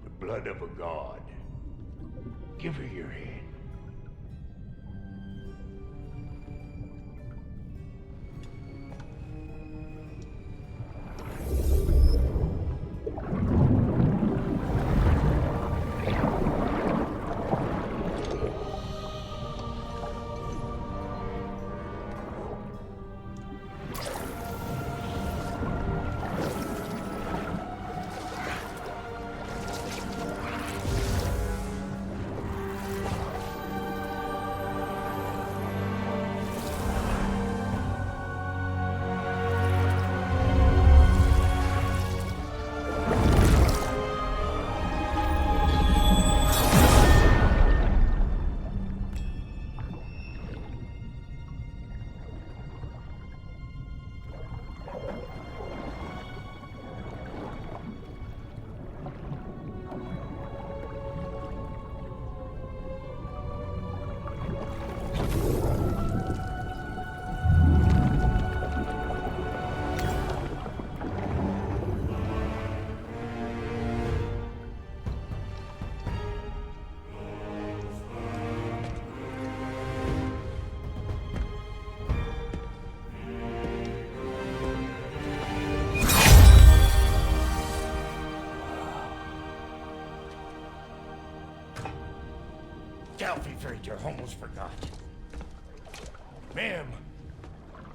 S5: The blood of a god. Give her your hand. I almost forgot. Ma'am,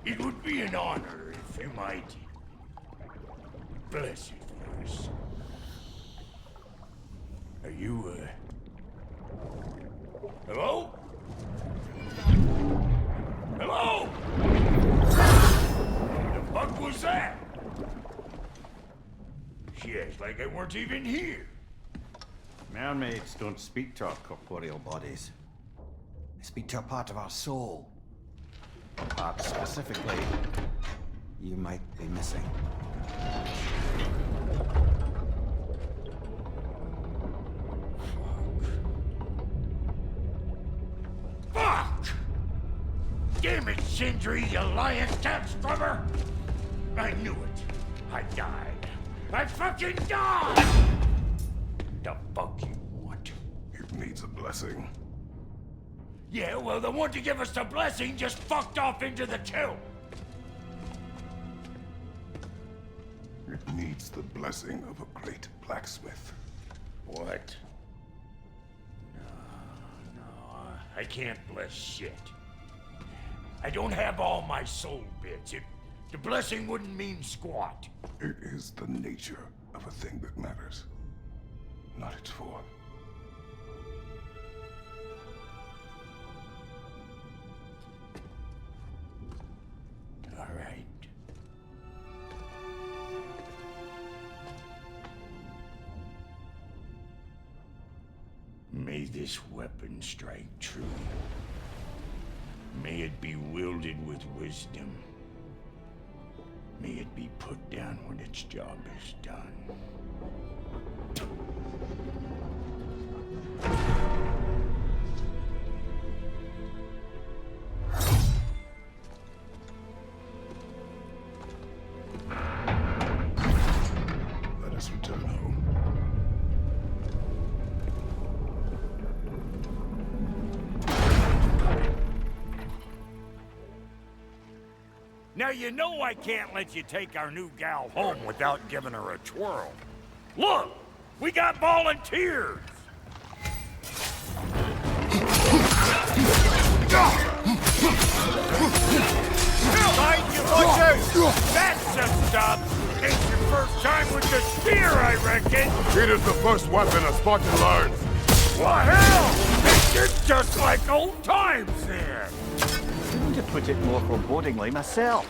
S5: it would be an honor if you might bless it for us. Are you, hello? Hello? The fuck was that? She acts like I weren't even here.
S2: Mermaids don't speak to our corporeal bodies. They speak to a part of our soul. A part specifically you might be missing.
S5: Fuck! Damn it, Sindri, you lying cat scrubber! I knew it. I died. I fucking died! The fuck you want?
S1: It needs a blessing.
S5: Yeah, well, the one to give us the blessing just fucked off into the tomb.
S1: It needs the blessing of a great blacksmith.
S5: What? No, I can't bless shit. I don't have all my soul bits. The blessing wouldn't mean squat.
S1: It is the nature of a thing that matters, not its form.
S5: All right. May this weapon strike true. May it be wielded with wisdom. May it be put down when its job is done.
S1: Let us return home.
S5: Now you know I can't let you take our new gal home without giving her a twirl. Look, we got volunteers. Mind you, watch out! That's a stop. It's your first time with the spear, I reckon.
S1: It is the first weapon a Spartan learns.
S5: Well, hell! It's just like old times then.
S2: To put it more forebodingly myself.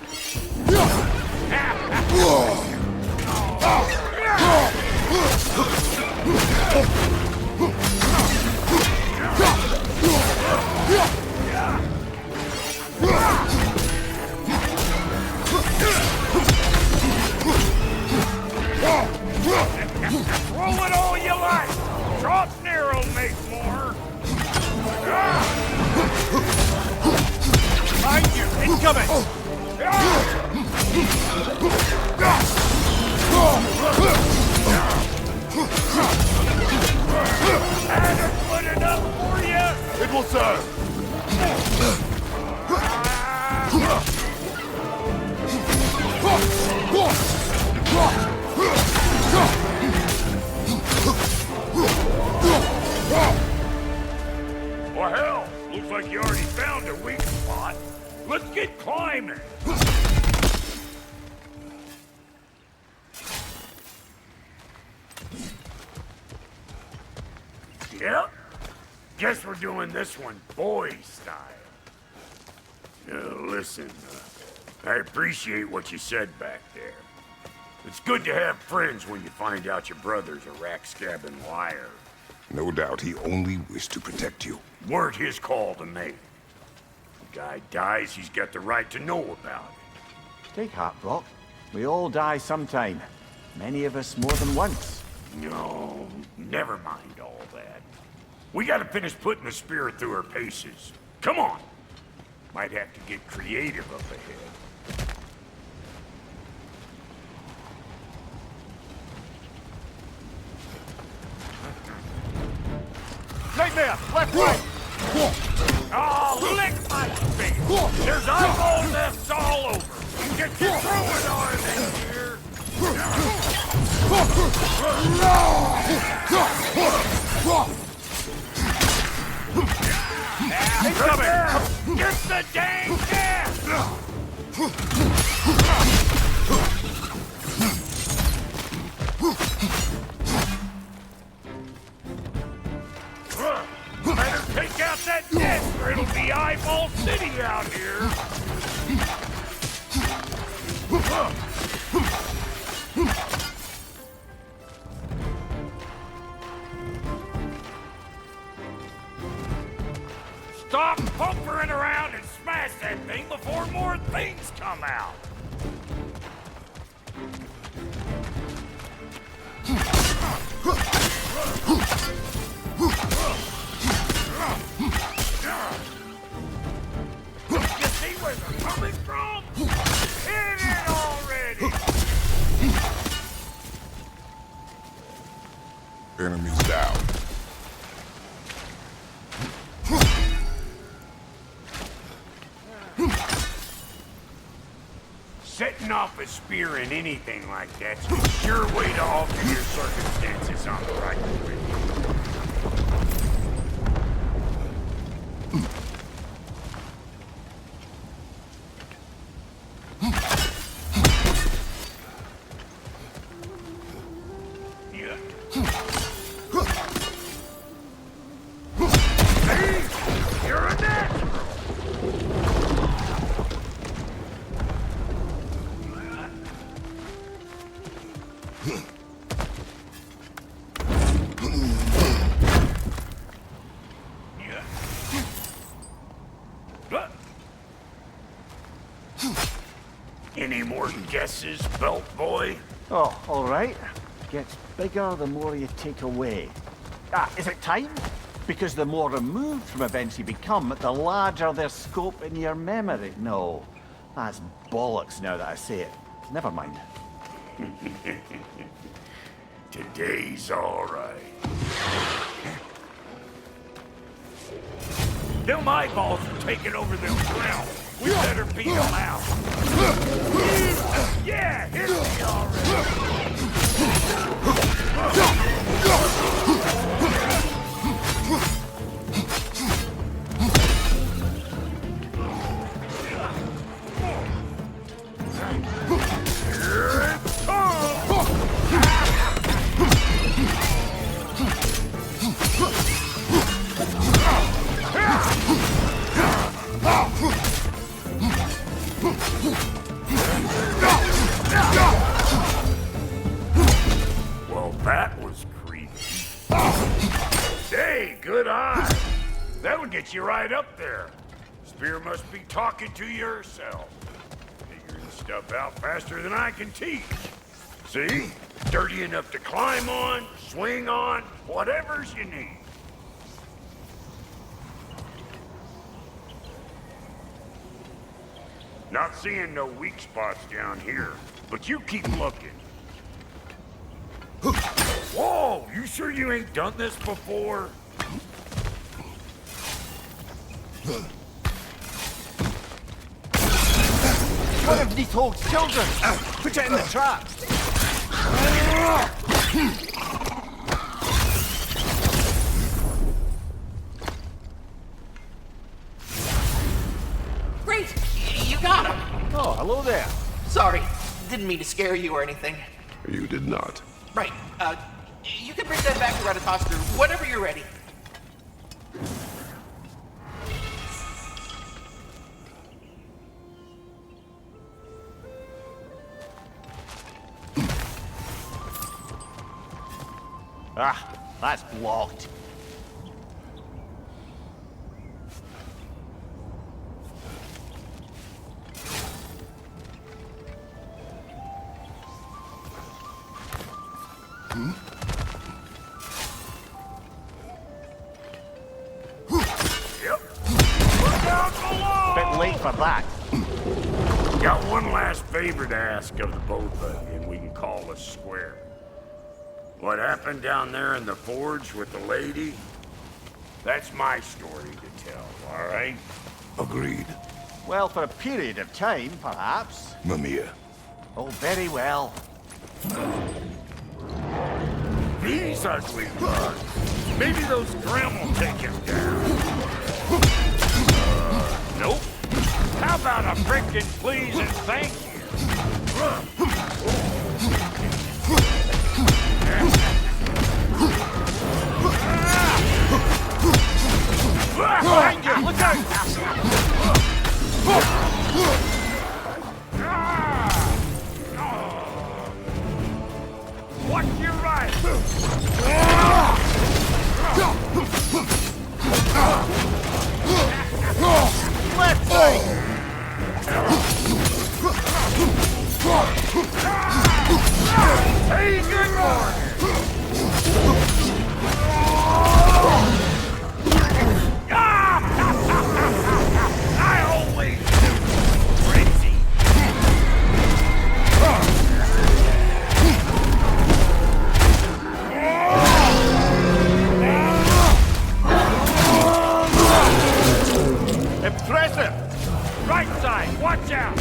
S5: Roll it all you like. Drop near'll make more. Behind you! Incoming! Good enough for you?
S1: It will serve.
S5: Well, hell, looks like you already found a weak spot. Let's get climbing. Yep. Guess we're doing this one boy style. Listen, I appreciate what you said back there. It's good to have friends when you find out your brother's a rack-scabbing liar.
S1: No doubt he only wished to protect you.
S5: Weren't his call to make. The guy dies, he's got the right to know about it.
S2: Take heart, Brock. We all die sometime. Many of us more than once.
S5: No, never mind all that. We gotta finish putting the spirit through her paces. Come on! Might have to get creative up ahead.
S2: Nightmare! Left, right!
S5: Oh, lick my face! There's eyeball nests all over! Get your throwing arm in here! Coming! Get the dang cat! Better take out that desk or it'll be Eyeball City out here! Stop pumpering around and smash that thing before more things come out! You see where they're coming from? Hit it already!
S1: Enemies down.
S5: Setting off a spear in anything like that's a sure way to alter your circumstances on the right way. You're a natural! Any more guesses, belt boy?
S2: Oh, all right. Gets bigger the more you take away. Is it time? Because the more removed from events you become, the larger their scope in your memory. No, that's bollocks now that I say it. Never mind.
S5: Today's all right. Them eyeballs are taking over them realms. We better beat them out. Yeah, hit me already. Here it comes. Well, that was creepy. Hey, good eye. That'll get you right up there. Spear must be talking to yourself. Figuring stuff out faster than I can teach. See? Dirty enough to climb on, swing on, whatever's you need. Not seeing no weak spots down here, but you keep looking. Whoa, you sure you ain't done this before?
S2: One of Nidhogg's children! Put it in the trap!
S10: Great! You got him!
S2: Oh, hello there.
S10: Sorry, didn't mean to scare you or anything.
S1: You did not.
S10: Right, you can bring that back to Ratatoskr whenever you're ready.
S2: Ah, that's blocked. Bit late for that.
S5: Got one last favor to ask of the both of you, and we can call this square. What happened down there in the forge with the lady? That's my story to tell, all right?
S1: Agreed.
S2: Well, for a period of time, perhaps.
S1: Mamiya.
S2: Oh, very well.
S5: These ugly bugs. Maybe those Grim will take him down. Nope. How about a frickin' please and thank you?
S2: Behind you! Look out!
S5: Watch your right!
S2: Left side!
S5: Hey, good morning! I always knew crazy.
S2: Impressive!
S5: Right side, watch out!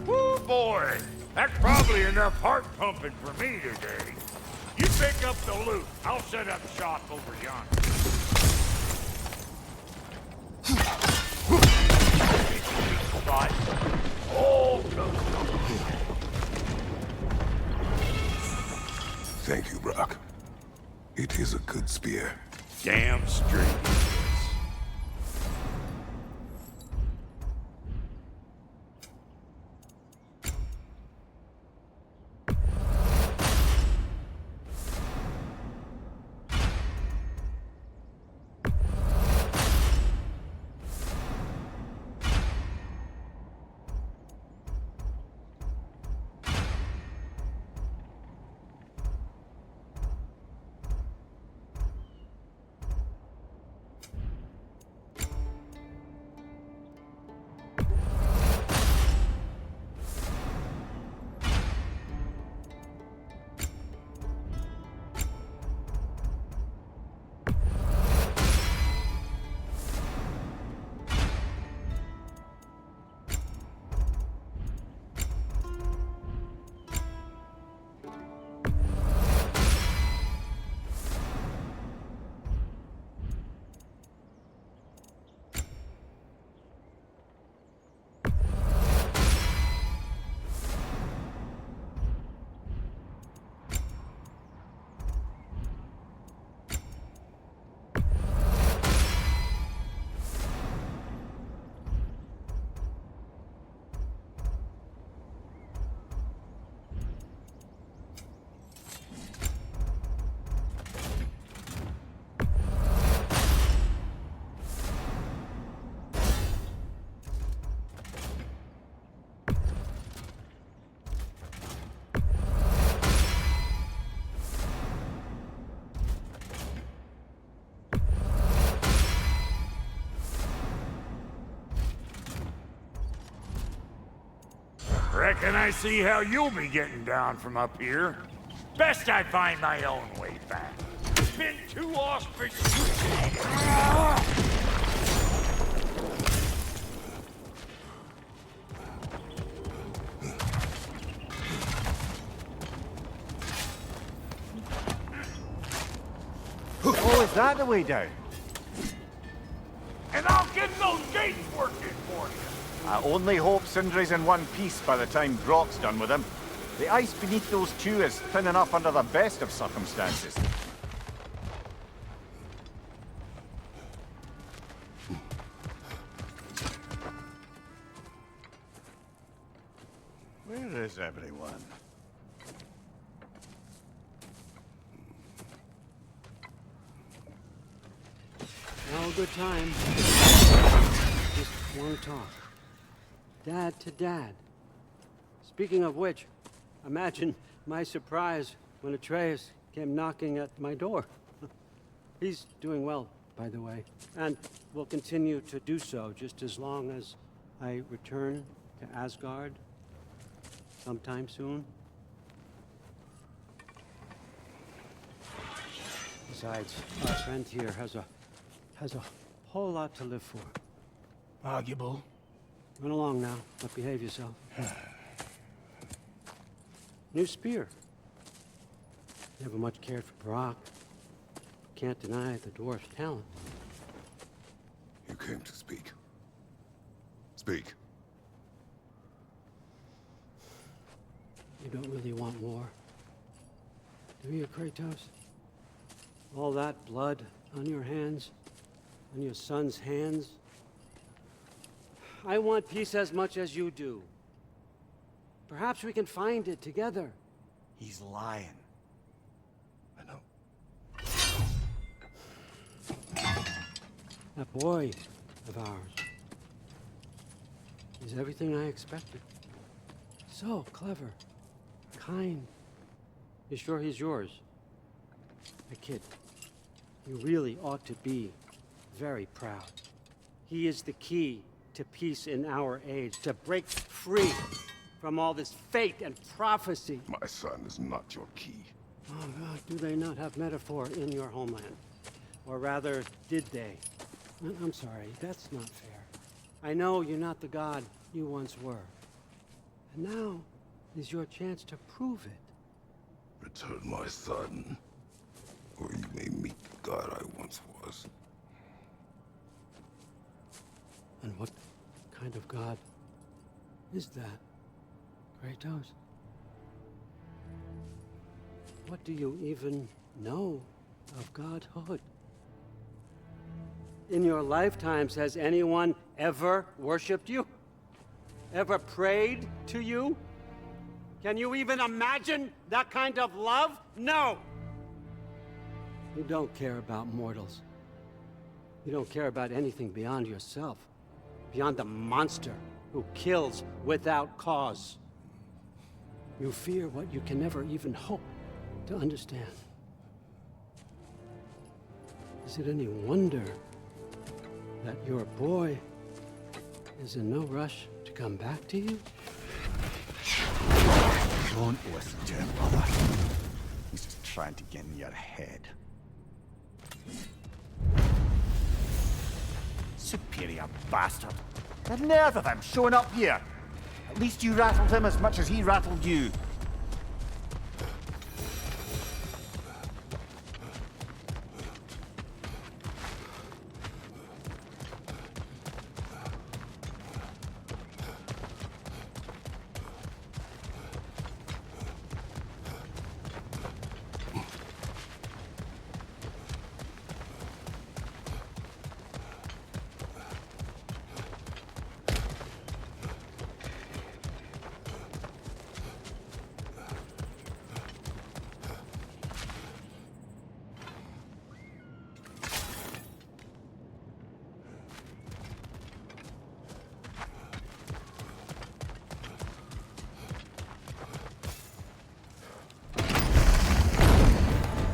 S5: Woo, boy! That's probably enough heart pumping for me today. You pick up the loot. I'll set up shop over yonder. Right. Oh,
S1: Thank you, Brock. It is a good spear.
S5: damn straight. Reckon I see how you'll be getting down from up here. Best I find my own way back. It's been too auspicious.
S2: Oh, is that the way down?
S5: And I'll get those gates working for you.
S2: I only hope Sindri's in one piece by the time Brock's done with him. The ice beneath those two is thin enough under the best of circumstances. Where is everyone?
S11: No good time. Just want to talk. Dad to dad. Speaking of which, imagine my surprise when Atreus came knocking at my door. He's doing well, by the way, and will continue to do so just as long as I return to Asgard sometime soon. Besides, our friend here has a whole lot to live for.
S5: Arguable.
S11: Run along now, but behave yourself. New spear. Never much cared for Brock. Can't deny the dwarf's talent.
S1: You came to speak. Speak.
S11: You don't really want war, do you, Kratos? All that blood on your hands, on your son's hands. I want peace as much as you do. Perhaps we can find it together.
S2: He's lying.
S1: I know.
S11: That boy of ours is everything I expected. So clever, kind. You sure he's yours? A kid. You really ought to be very proud. He is the key to peace in our age, to break free from all this fate and prophecy.
S1: My son is not your key.
S11: Oh, God, do they not have metaphor in your homeland? Or rather, did they? I'm sorry, that's not fair. I know you're not the god you once were. And now is your chance to prove it.
S1: Return my son, or you may meet the god I once was.
S11: And what kind of god is that, Kratos? What do you even know of godhood? In your lifetimes, has anyone ever worshipped you? Ever prayed to you? Can you even imagine that kind of love? No! You don't care about mortals. You don't care about anything beyond yourself. Beyond the monster who kills without cause. You fear what you can never even hope to understand. Is it any wonder that your boy is in no rush to come back to you?
S2: Don't listen to him, brother. He's just trying to get in your head. Superior bastard. The nerve of him showing up here. At least you rattled him as much as he rattled you.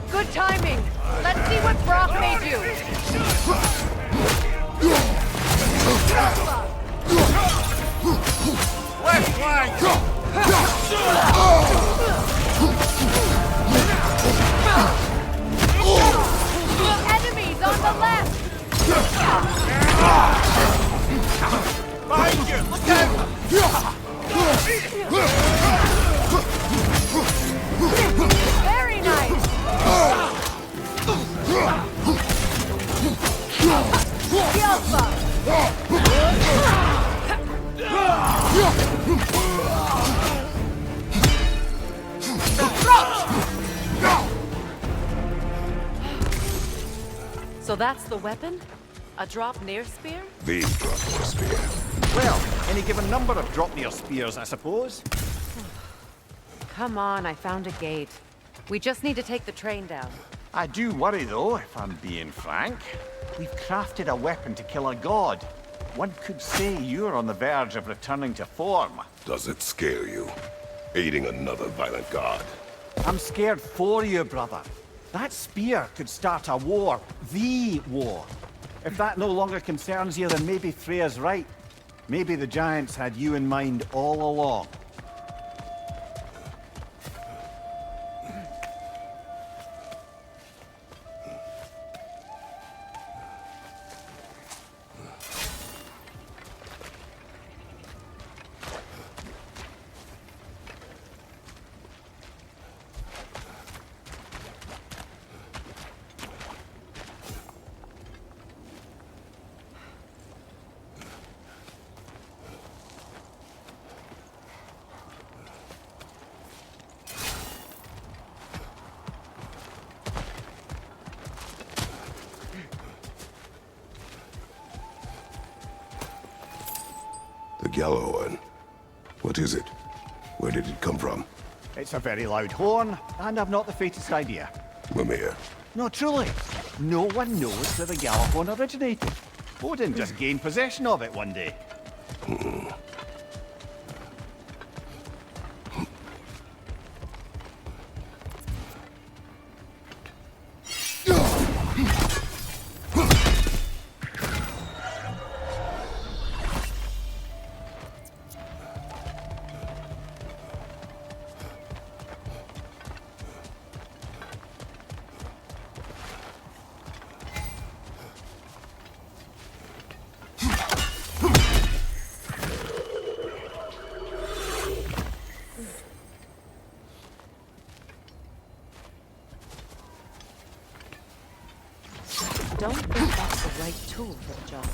S3: Good timing! Let's see what Brock may do!
S2: Left flank!
S3: Very nice! So that's the weapon? A drop near spear?
S1: The Dropnear spear.
S2: Well, any given number of Dropnear spears, I suppose.
S3: Come on, I found a gate. We just need to take the train down.
S2: I do worry, though, if I'm being frank. We've crafted a weapon to kill a god. One could say you're on the verge of returning to form.
S1: Does it scare you? Aiding another violent god?
S2: I'm scared for you, brother. That spear could start a war. The war. If that no longer concerns you, then maybe Freya's right. Maybe the Giants had you in mind all along.
S1: The Gjallarhorn. What is it? Where did it come from?
S2: It's a very loud horn, and I've not the faintest idea.
S1: Mimir.
S2: No, truly. No one knows where the Gjallarhorn originated. Odin just gained possession of it one day.
S3: Don't think that's the right tool for the job.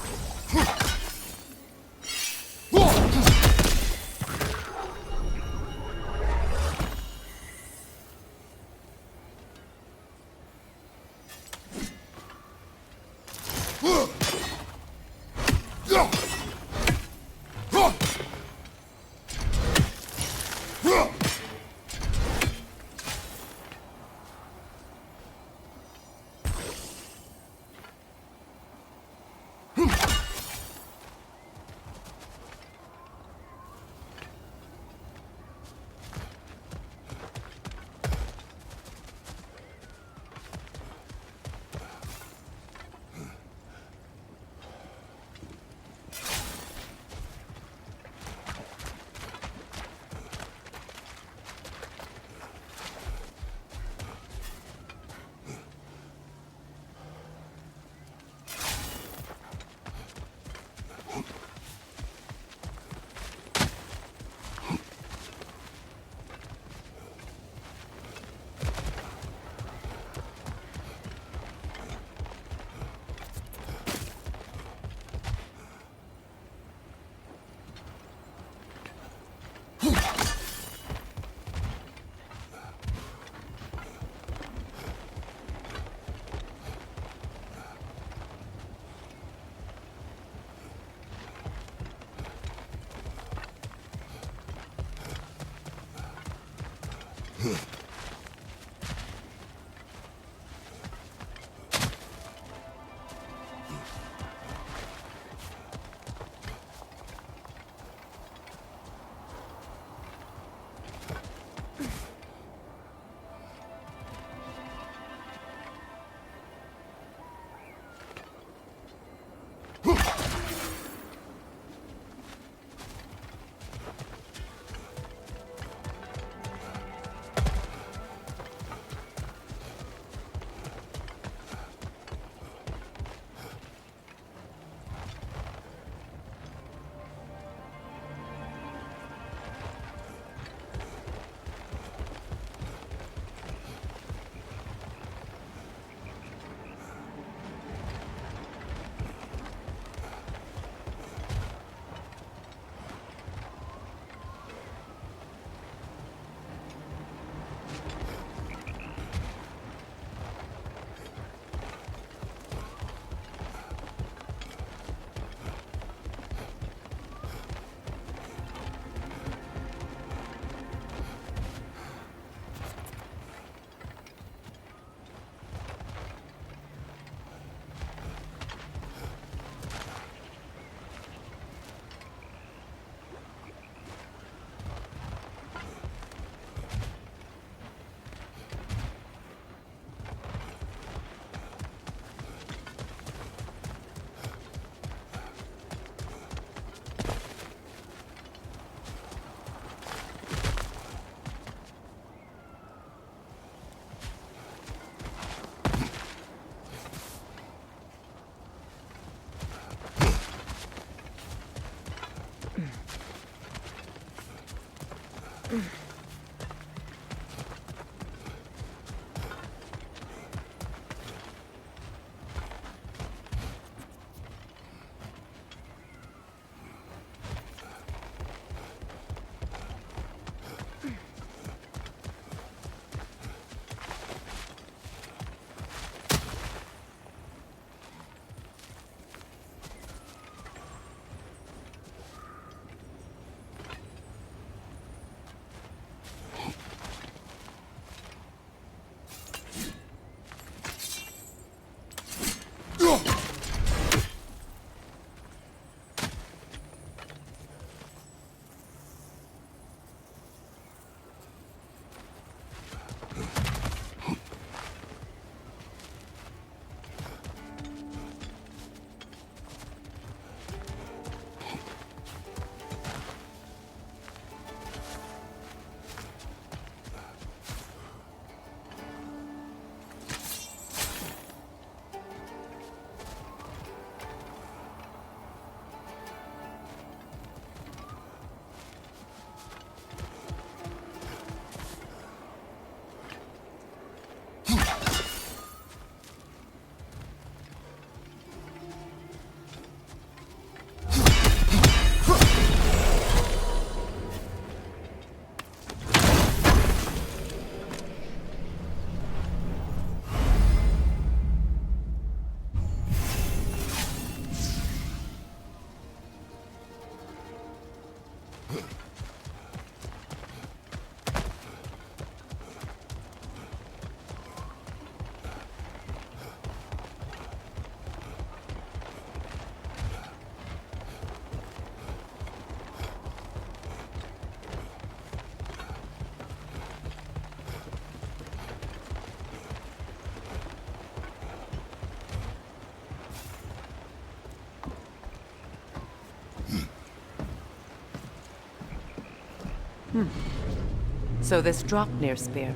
S3: So this Draupnir spear.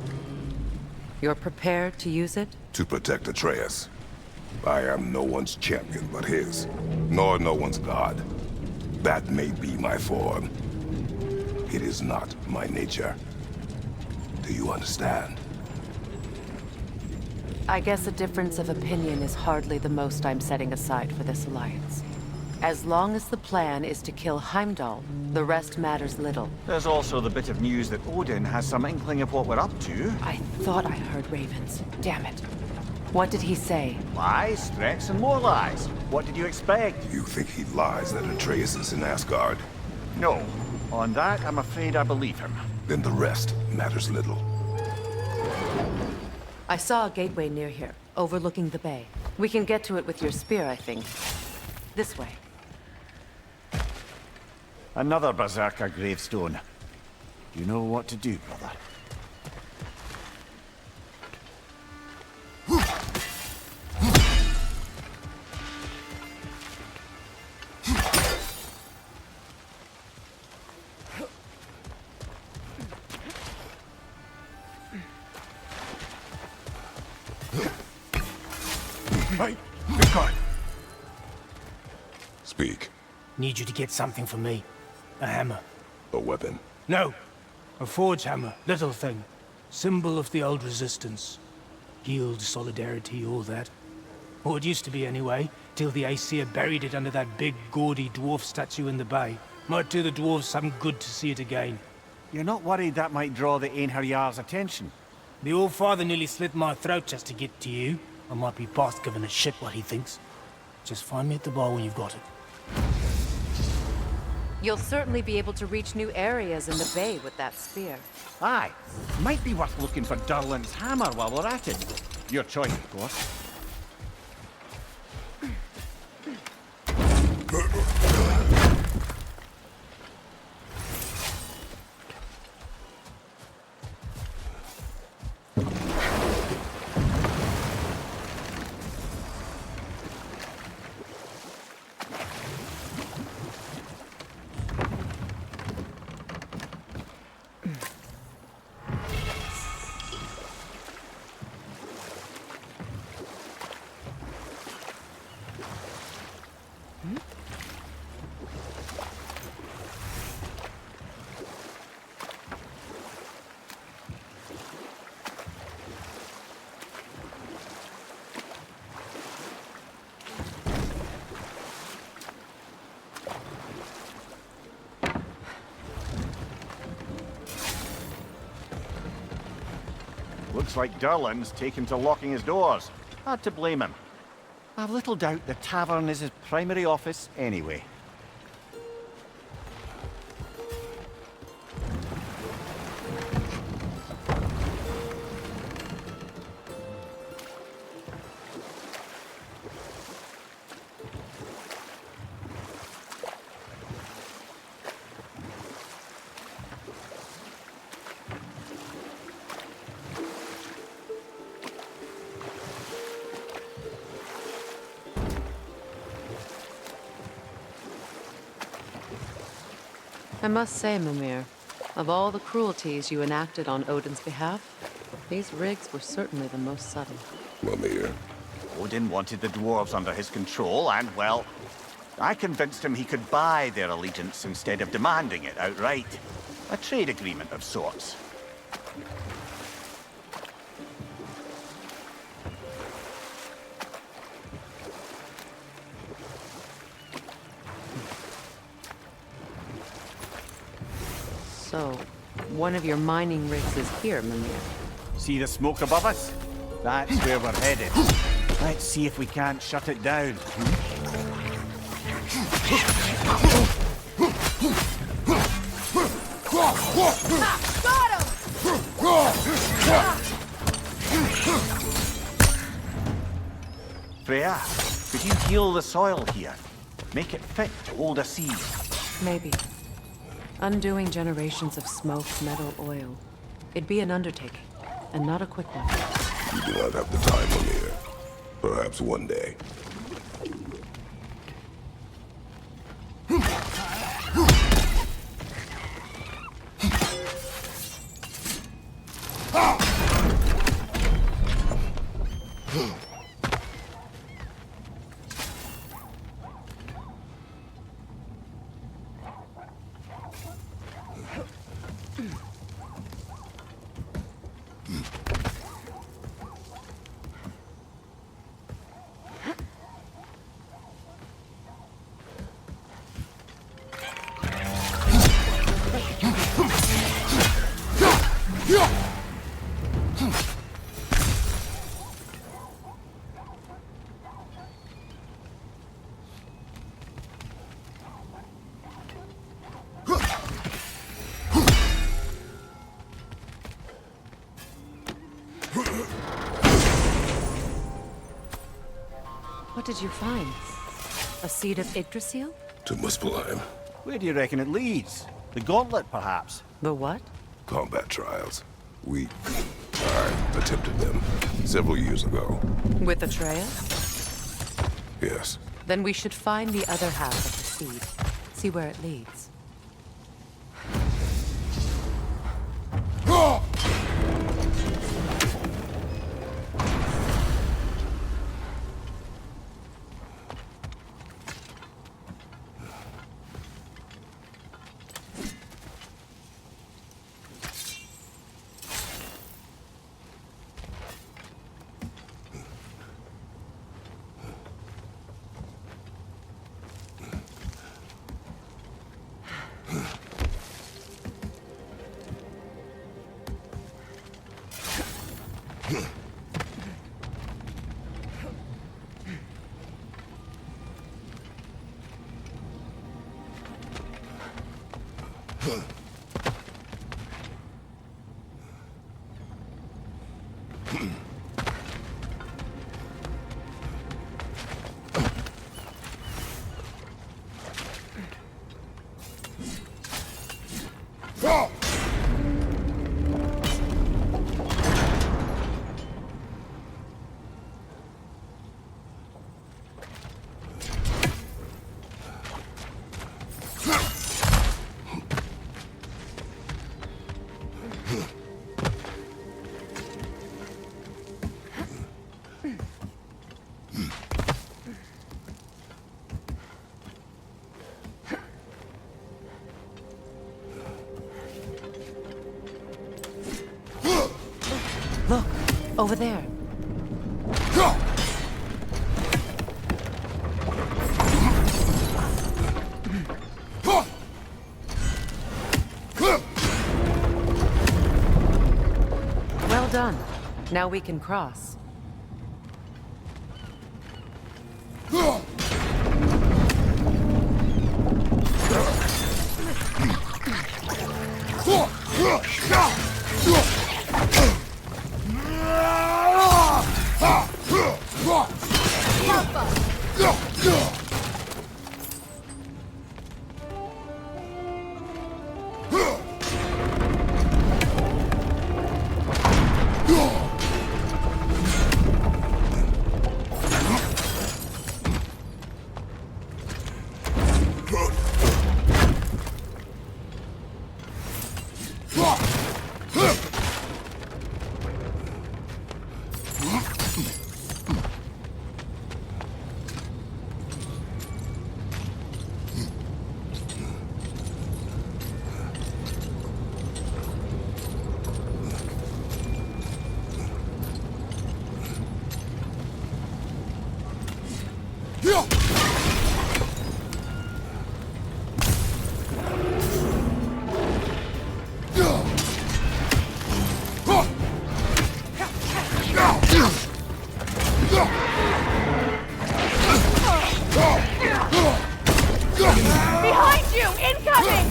S3: You're prepared to use it?
S1: To protect Atreus. I am no one's champion but his, nor no one's god. That may be my form. It is not my nature. Do you understand?
S3: I guess a difference of opinion is hardly the most I'm setting aside for this alliance. As long as the plan is to kill Heimdall, the rest matters little.
S2: There's also the bit of news that Odin has some inkling of what we're up to.
S3: I thought I heard ravens. Damn it. What did he say?
S2: Lies, threats, and more lies. What did you expect?
S1: You think he lies that Atreus is in Asgard?
S2: No. On that, I'm afraid I believe him.
S1: Then the rest matters little.
S3: I saw a gateway near here, overlooking the bay. We can get to it with your spear, I think. This way.
S2: Another Berserker gravestone. You know what to do, brother.
S5: Hey, be quiet.
S1: Speak.
S12: Need you to get something for me. A hammer.
S1: A weapon.
S12: No. A forge hammer. Little thing. Symbol of the old resistance. Guild, solidarity, all that. Or it used to be anyway, till the Aesir buried it under that big, gaudy dwarf statue in the bay. Might do the dwarves some good to see it again.
S2: You're not worried that might draw the Einherjar's attention?
S12: The old father nearly slit my throat just to get to you. I might be past giving a shit what he thinks. Just find me at the bar when you've got it.
S3: You'll certainly be able to reach new areas in the bay with that spear.
S2: Aye. Might be worth looking for Durlin's hammer while we're at it. Your choice, of course. Looks like Durlin's taken to locking his doors. Hard to blame him. I've little doubt the tavern is his primary office anyway.
S3: I must say, Mimir, of all the cruelties you enacted on Odin's behalf, these rigs were certainly the most subtle.
S1: Mimir.
S2: Odin wanted the dwarves under his control, and, well, I convinced him he could buy their allegiance instead of demanding it outright. A trade agreement of sorts.
S3: So, one of your mining rigs is here, Mimir.
S2: See the smoke above us? That's where we're headed. Let's see if we can't shut it down.
S13: Got him!
S2: Freya, could you heal the soil here? Make it fit to hold a seed.
S3: Maybe. Undoing generations of smoke, metal, oil. It'd be an undertaking, and not a quick one.
S1: You do not have the time, Mimir. Perhaps one day.
S3: What did you find? A seed of Yggdrasil?
S1: To Muspelheim.
S2: Where do you reckon it leads? The gauntlet, perhaps?
S3: The what?
S1: Combat trials. I attempted them several years ago.
S3: With Atreus?
S1: Yes.
S3: Then we should find the other half of the seed. See where it leads. Look, over there. Well done. Now we can cross.
S13: Behind you! Incoming!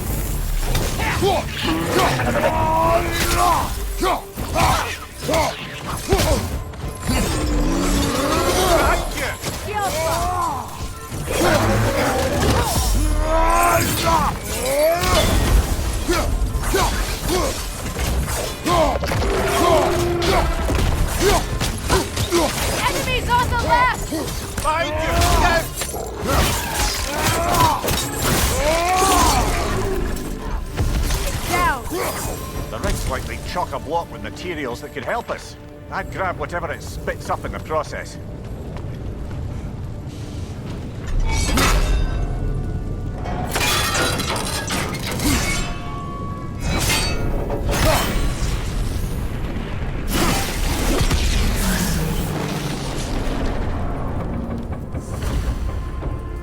S13: Enemies on the left!
S2: Behind you! Yes!
S13: Down!
S2: The rig's likely chock-a-block with materials that could help us. I'd grab whatever it spits up in the process.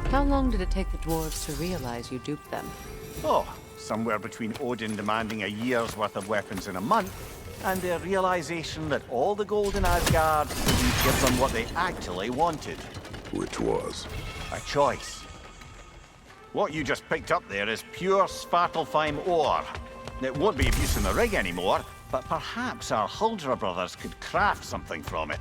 S3: How long did it take the dwarves to realize you duped them?
S2: Oh, somewhere between Odin demanding a year's worth of weapons in a month, and their realization that all the gold in Asgard didn't give them what they actually wanted.
S1: Which was?
S2: A choice. What you just picked up there is pure Svartalfheim ore. It won't be of use in the rig anymore, but perhaps our Huldra brothers could craft something from it.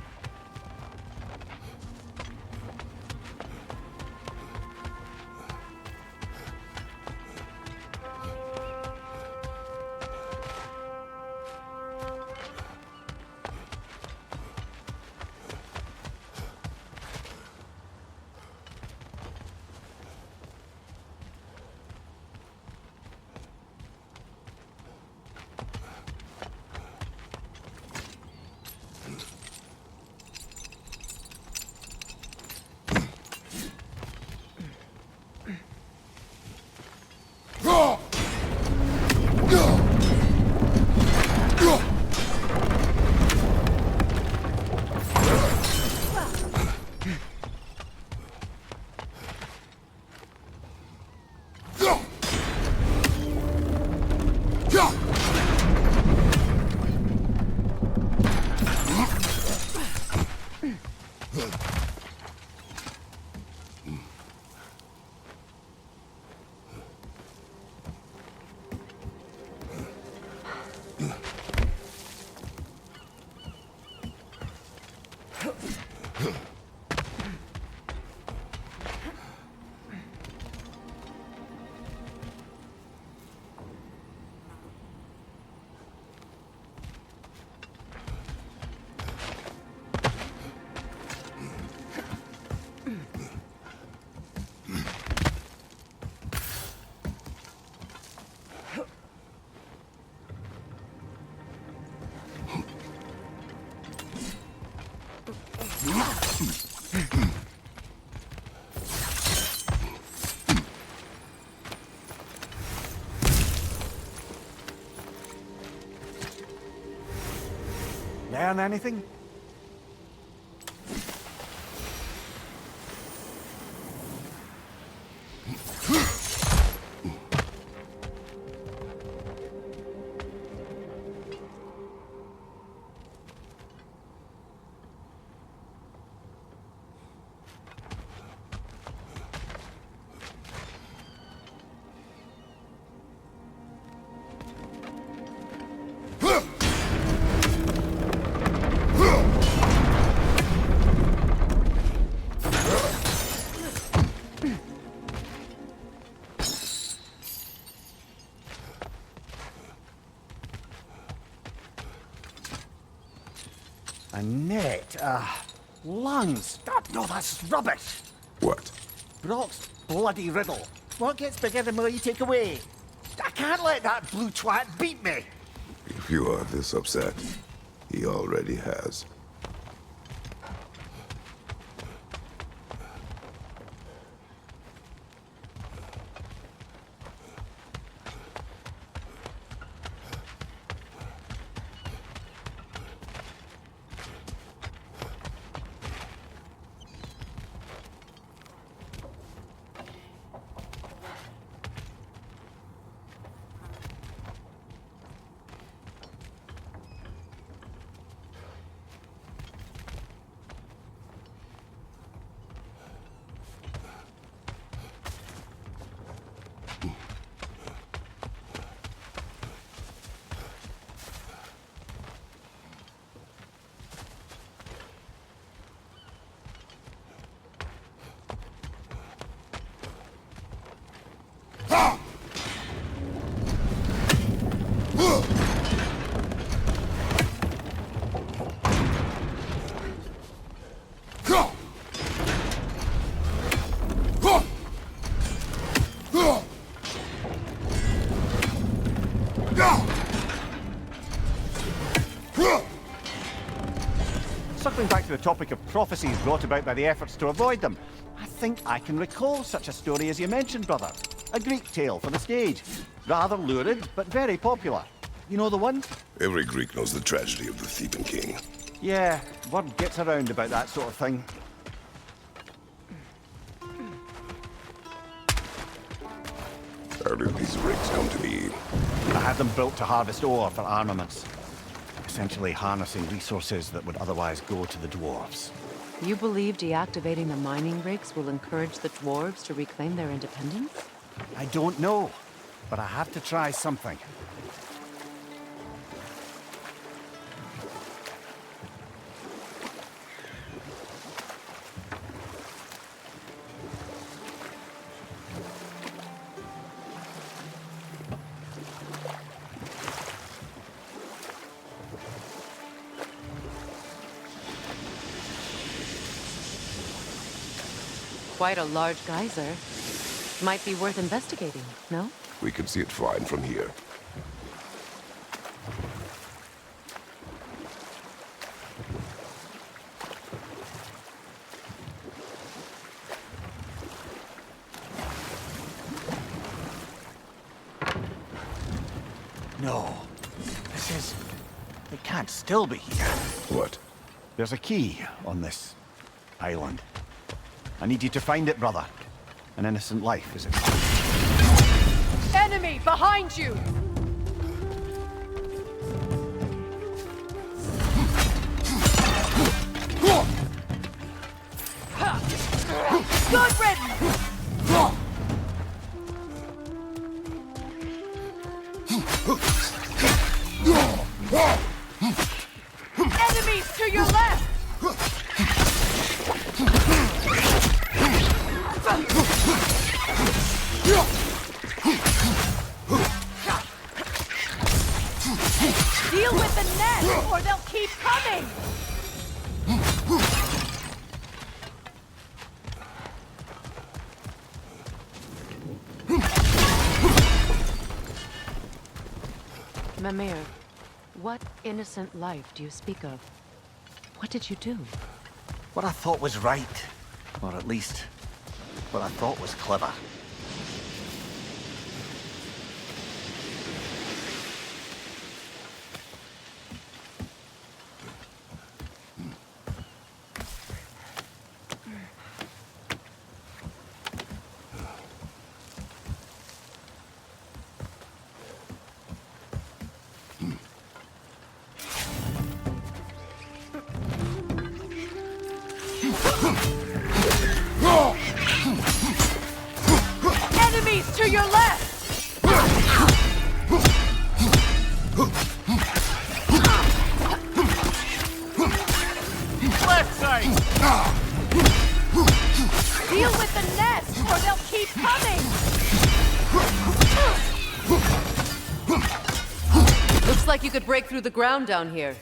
S2: Learn anything? A net, lungs. No, that's rubbish.
S1: What?
S2: Brock's bloody riddle. What gets bigger the more you take away? I can't let that blue twat beat me.
S1: If you are this upset, he already has.
S2: Circling back to the topic of prophecies brought about by the efforts to avoid them, I think I can recall such a story as you mentioned, brother. A Greek tale for the stage. Rather lurid, but very popular. You know the one?
S1: Every Greek knows the tragedy of the Theban king.
S2: Yeah, word gets around about that sort of thing.
S1: How did these rigs come to be?
S2: I had them built to harvest ore for armaments. Essentially harnessing resources that would otherwise go to the dwarves.
S3: You believe deactivating the mining rigs will encourage the dwarves to reclaim their independence?
S2: I don't know, but I have to try something.
S3: Quite a large geyser. Might be worth investigating, no?
S1: We can see it fine from here.
S2: No. It can't still be here.
S1: What?
S2: There's a key on this island. I need you to find it, brother. An innocent life is at stake.
S13: Enemy behind you! Good riddance! Enemies to your left! Deal with the net, or they'll keep coming!
S3: Mimir, what innocent life do you speak of? What did you do?
S2: What I thought was right. Or at least, what I thought was clever.
S13: Enemies to your left!
S2: Left side!
S13: Deal with the nest, or they'll keep coming!
S3: Looks like you could break through the ground down here.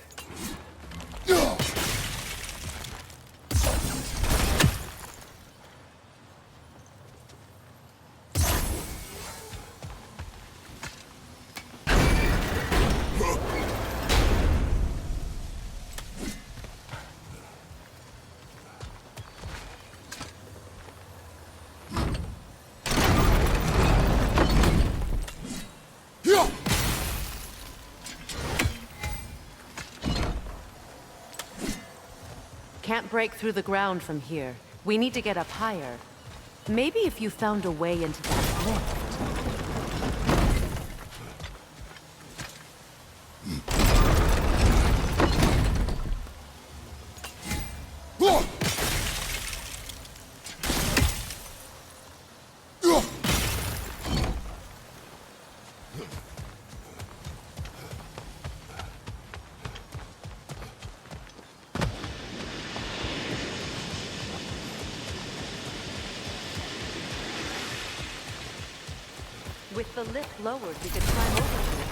S3: can't break through the ground from here. We need to get up higher. Maybe if you found a way into that lift. With the lift lowered, we could climb over to it.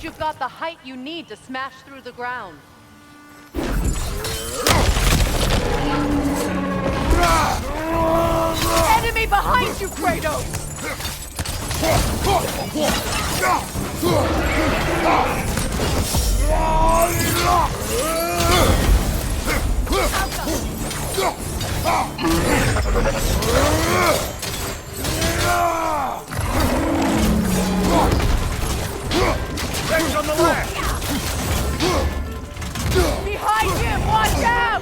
S3: You've got the height you need to smash through the ground.
S13: Enemy behind you, Kratos!
S2: Things on the left!
S13: Behind him! Watch out!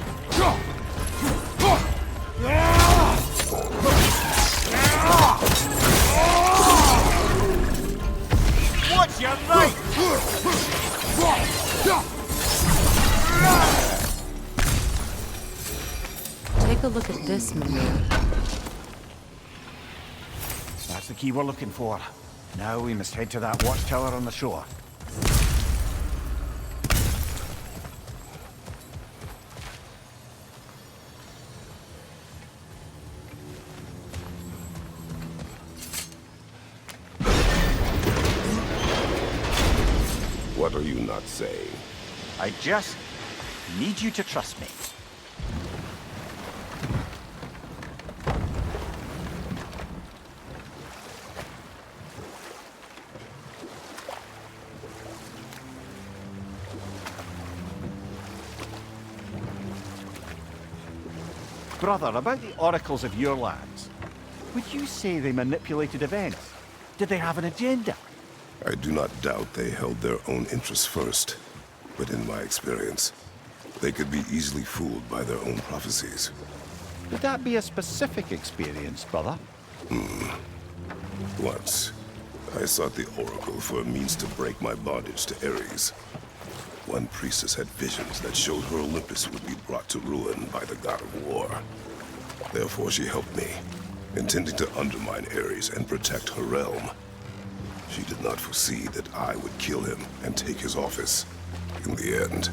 S2: Watch your right!
S3: Take a look at this maneuver.
S2: That's the key we're looking for. Now we must head to that watchtower on the shore.
S1: What are you not saying?
S2: I just need you to trust me. Brother, about the oracles of your lands, would you say they manipulated events? Did they have an agenda?
S1: I do not doubt they held their own interests first, but in my experience, they could be easily fooled by their own prophecies.
S2: Would that be a specific experience, brother?
S1: Once, I sought the Oracle for a means to break my bondage to Ares. One priestess had visions that showed her Olympus would be brought to ruin by the god of war. Therefore she helped me, intending to undermine Ares and protect her realm. She did not foresee that I would kill him and take his office. In the end,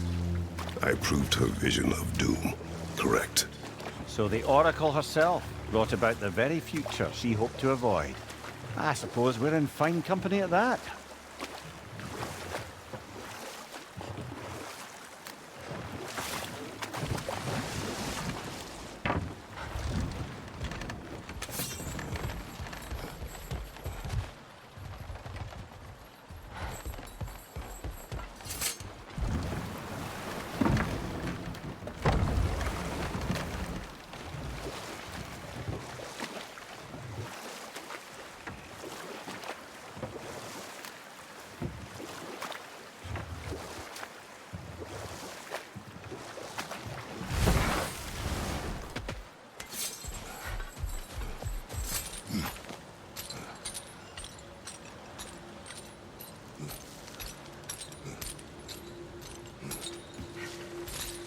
S1: I proved her vision of doom correct.
S2: So the Oracle herself brought about the very future she hoped to avoid. I suppose we're in fine company at that.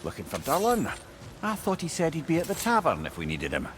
S2: Looking for Durlin? I thought he said he'd be at the tavern if we needed him.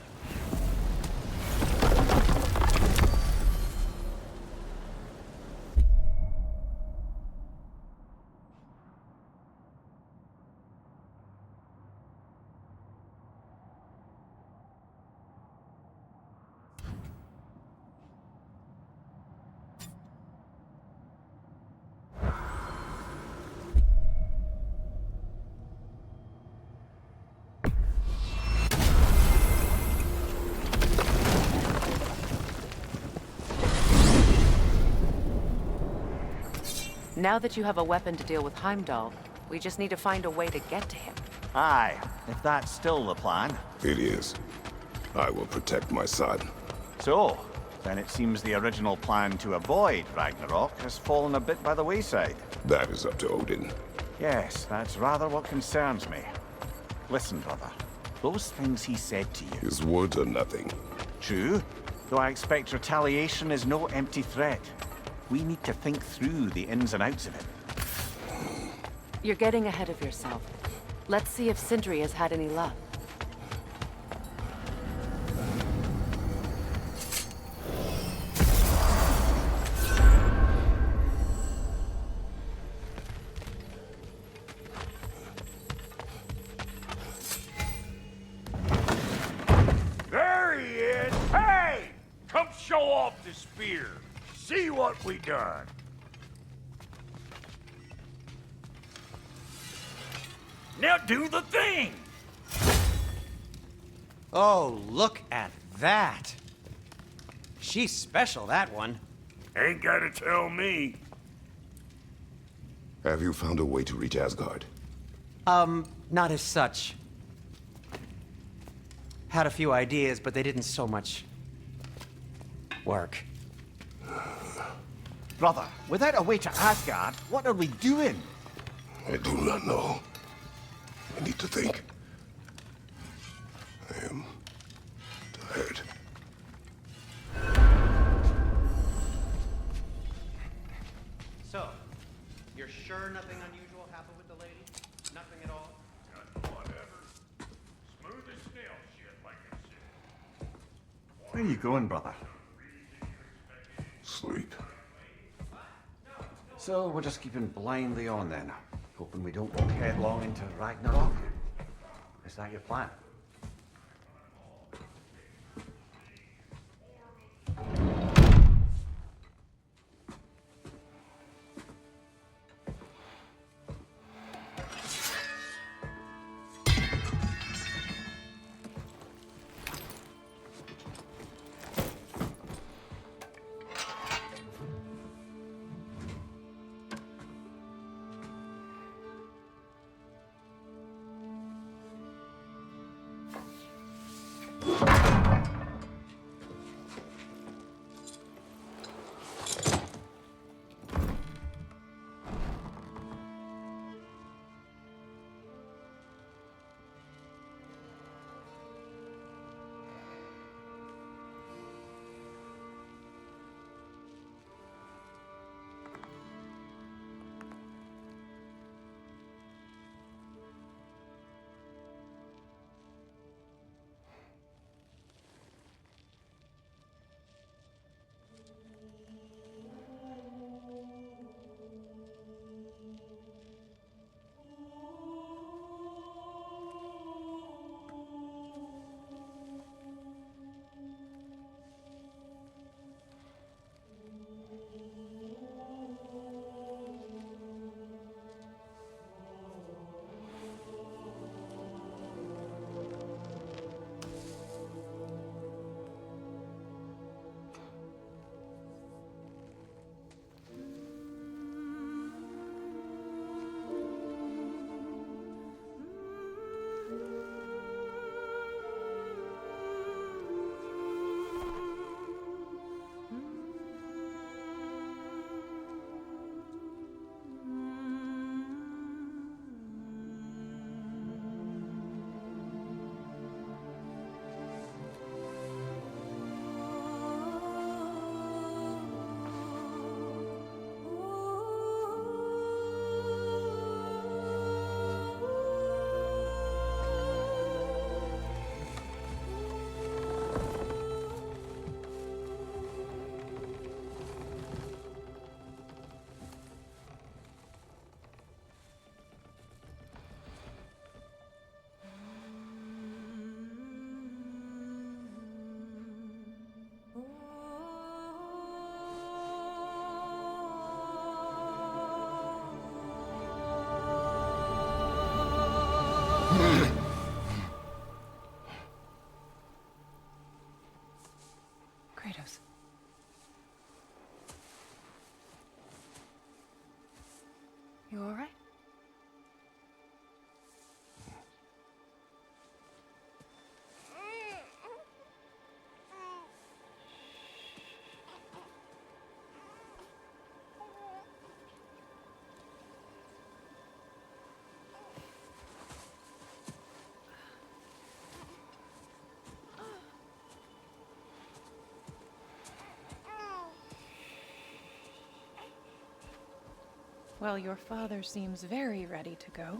S3: Now that you have a weapon to deal with Heimdall, we just need to find a way to get to him.
S2: Aye, if that's still the plan.
S1: It is. I will protect my son.
S2: So, then it seems the original plan to avoid Ragnarok has fallen a bit by the wayside.
S1: That is up to Odin.
S2: Yes, that's rather what concerns me. Listen, brother. Those things he said to you...
S1: His words are nothing.
S2: True, though I expect retaliation is no empty threat. We need to think through the ins and outs of it.
S3: You're getting ahead of yourself. Let's see if Sindri has had any luck.
S5: There he is! Hey! Come show off the spear. See what we done. Now do the thing!
S7: Oh, look at that! She's special, that one.
S5: Ain't gotta tell me.
S1: Have you found a way to reach Asgard?
S7: Not as such. Had a few ideas, but they didn't so much work.
S2: Brother, without a way to Asgard, what are we doing?
S1: I do not know. I need to think. I am tired.
S8: So, you're sure nothing unusual happened with the lady? Nothing at all?
S5: Whatever. Smooth as snail shit, like I said.
S2: Where are you going, brother?
S1: Sleep.
S2: So we're just keeping blindly on then, hoping we don't walk headlong into Ragnarok. Is that your plan?
S3: Kratos. You all right? Well, your father seems very ready to go.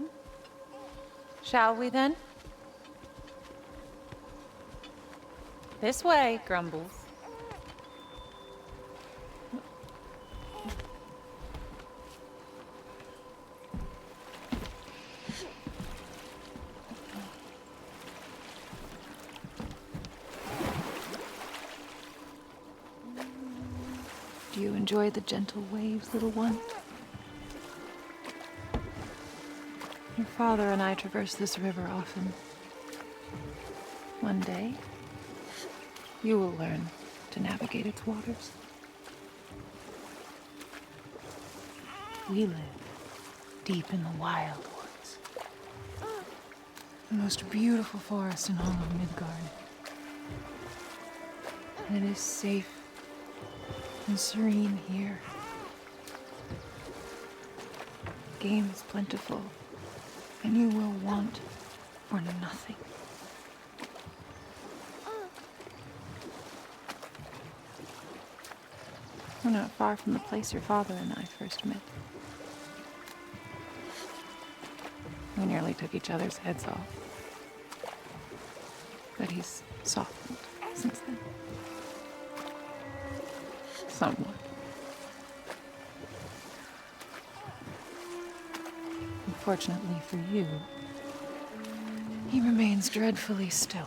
S3: Shall we then? This way, Grumbles. Do you enjoy the gentle waves, little one? Your father and I traverse this river often. One day, you will learn to navigate its waters. We live deep in the wild woods. The most beautiful forest in all of Midgard. And it is safe and serene here. Game is plentiful, and you will want for nothing. We're not far from the place your father and I first met. We nearly took each other's heads off. But he's softened since then. Somewhat. Unfortunately for you, he remains dreadfully stoic.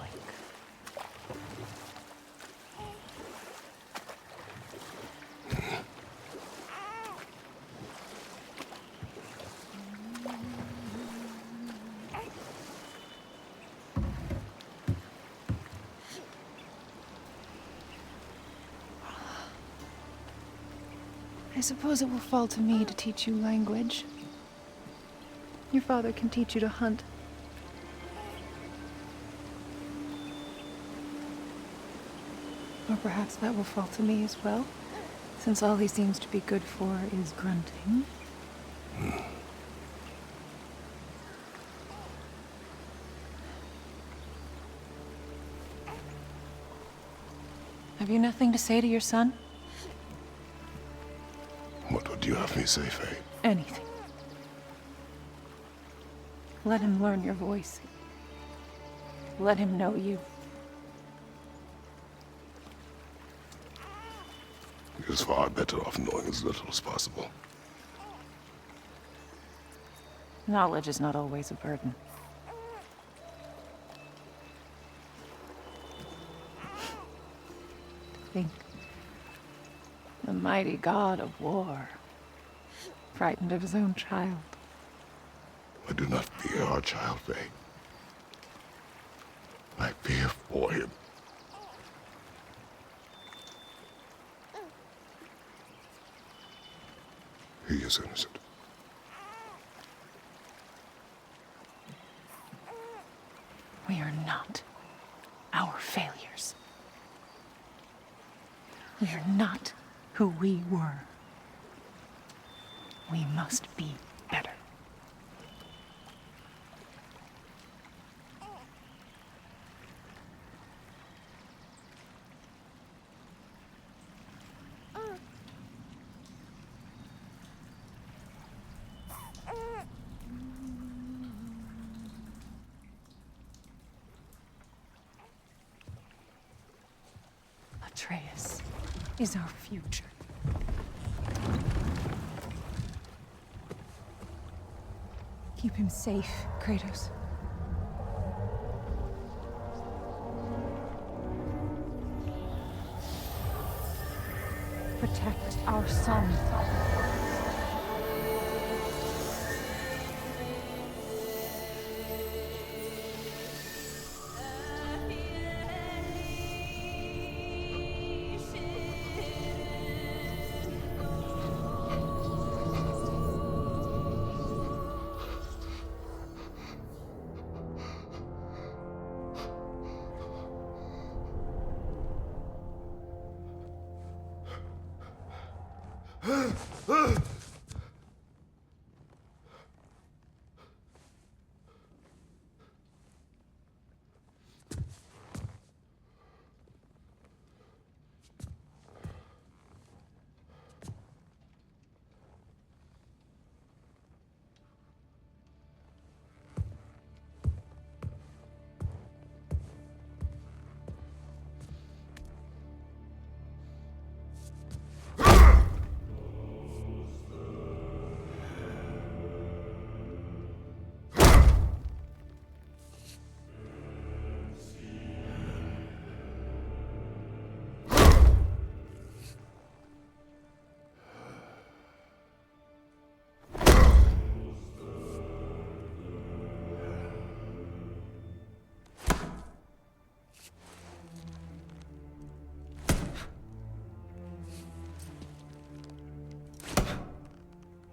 S3: I suppose it will fall to me to teach you language. Your father can teach you to hunt.
S14: Or perhaps that will fall to me as well, since all he seems to be good for is grunting. Have you nothing to say to your son?
S1: What would you have me say, Faye?
S14: Anything. Let him learn your voice. Let him know you.
S1: He is far better off knowing as little as possible.
S14: Knowledge is not always a burden. Think. The mighty god of war, frightened of his own child.
S1: I do not fear our child, Faye. I fear for him. He is innocent.
S14: We are not our failures. We are not who we were. We must be better. Atreus is our future. Keep him safe, Kratos. Protect our son.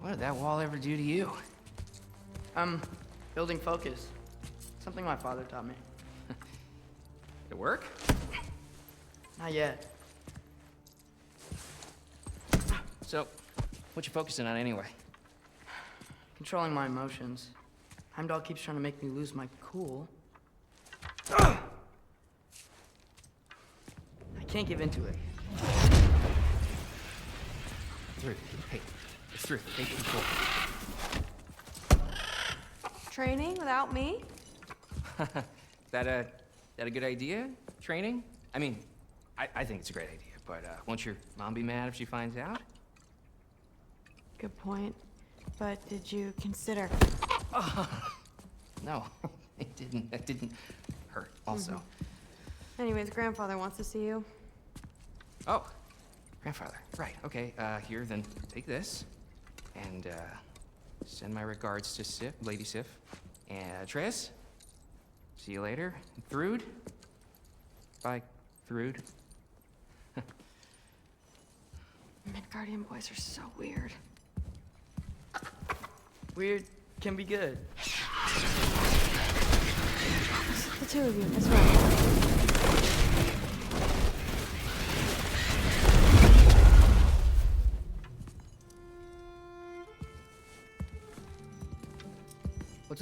S9: What did that wall ever do to you?
S10: Building focus. Something my father taught me.
S9: Did it work?
S10: Not yet.
S9: So, what you focusing on anyway?
S10: Controlling my emotions. Heimdall keeps trying to make me lose my cool. I can't give into it.
S9: Through. Hey, it's through. Take control.
S3: Training without me?
S9: That a good idea? Training? I mean, I think it's a great idea, but won't your mom be mad if she finds out?
S15: Good point. But did you consider...
S9: No, it didn't. That didn't hurt, also.
S15: Anyways, grandfather wants to see you.
S9: Oh, grandfather. Right, okay. Here, then take this. And, send my regards to Sif, Lady Sif. And Atreus, see you later. Thrud. Bye, Thrud.
S15: Midgardian boys are so weird.
S10: Weird can be good.
S15: The two of you, that's right.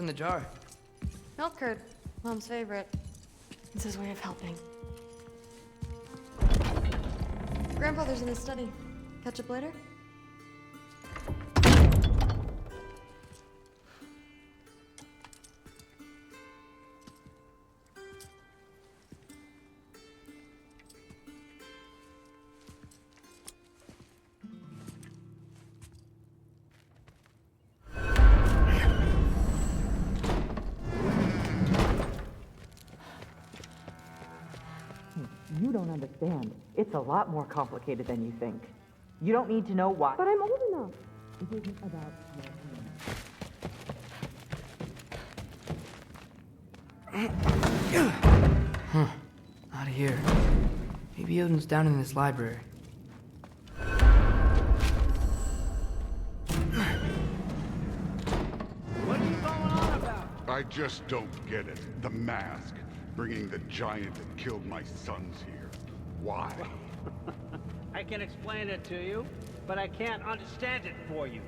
S10: in the jar?
S15: Milk curd. Mom's favorite. It's his way of helping. Grandfather's in his study. Catch up later?
S16: You don't understand. It's a lot more complicated than you think. You don't need to know why.
S15: But I'm old enough.
S16: It isn't about
S10: Huh. Not here. Maybe Odin's down in this library.
S11: What are you going on about?
S17: I just don't get it. The mask. Bringing the giant that killed my sons here. Why?
S11: I can explain it to you, but I can't understand it for you.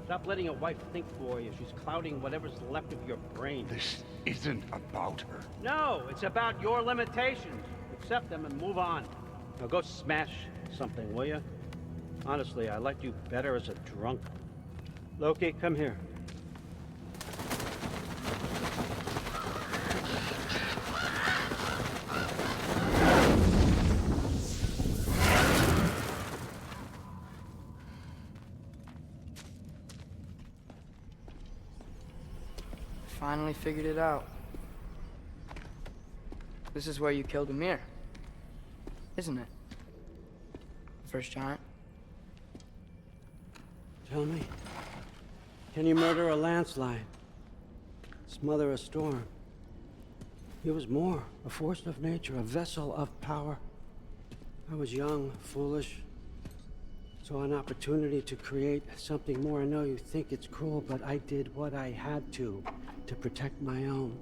S11: Stop letting your wife think for you. She's clouding whatever's left of your brain.
S17: This isn't about her.
S11: No, it's about your limitations. Accept them and move on. Now go smash something, will you? Honestly, I liked you better as a drunk. Loki, come here.
S10: Finally figured it out. This is where you killed Ymir, isn't it? The first giant.
S11: Tell me, can you murder a landslide? Smother a storm? He was more, a force of nature, a vessel of power. I was young, foolish, saw an opportunity to create something more. I know you think it's cruel, but I did what I had to protect my own.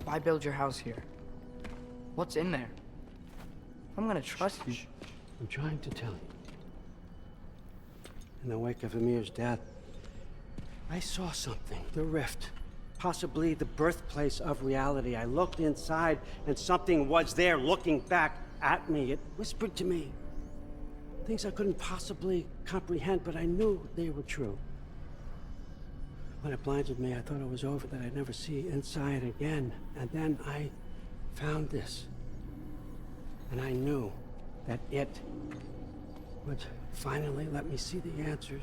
S10: Why build your house here? What's in there? I'm gonna trust you.
S11: I'm trying to tell you. In the wake of Ymir's death, I saw something, the rift, possibly the birthplace of reality. I looked inside and something was there looking back at me. It whispered to me things I couldn't possibly comprehend, but I knew they were true. When it blinded me, I thought it was over, that I'd never see inside again. And then I found this. And I knew that it would finally let me see the answers.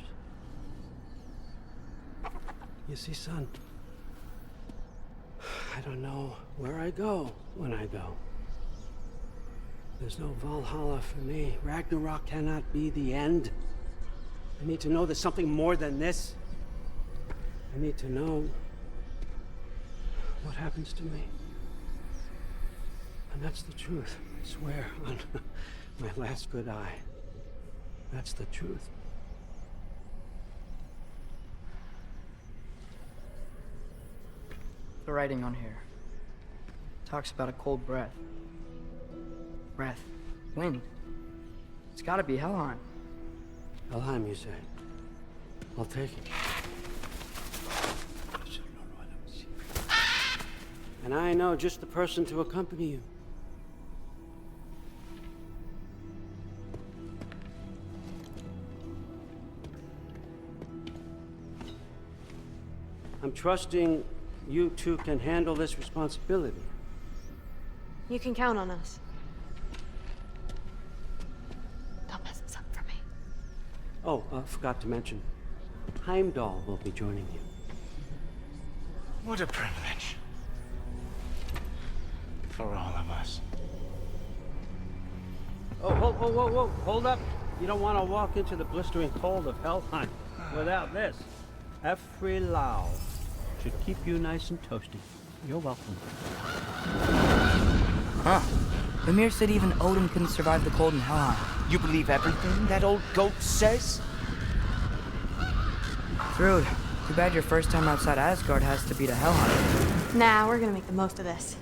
S11: You see, son, I don't know where I go when I go. There's no Valhalla for me. Ragnarok cannot be the end. I need to know there's something more than this. I need to know what happens to me. And that's the truth, I swear, on my last good eye. That's the truth.
S10: The writing on here talks about a cold breath. Breath. Wind. It's gotta be Helheim.
S11: Helheim, you say? I'll take it. And I know just the person to accompany you. I'm trusting you two can handle this responsibility.
S15: You can count on us. Don't mess this up for me.
S11: Oh, forgot to mention, Heimdall will be joining you.
S2: What a privilege. For all of us.
S11: Oh, whoa, hold up. You don't want to walk into the blistering cold of Helheim without this. Every Lau should keep you nice and toasty. You're welcome.
S10: Huh. Ymir said even Odin couldn't survive the cold in Helheim.
S5: You believe everything that old goat says?
S10: Thrud, too bad your first time outside Asgard has to be to Helheim.
S15: Nah, we're gonna make the most of this.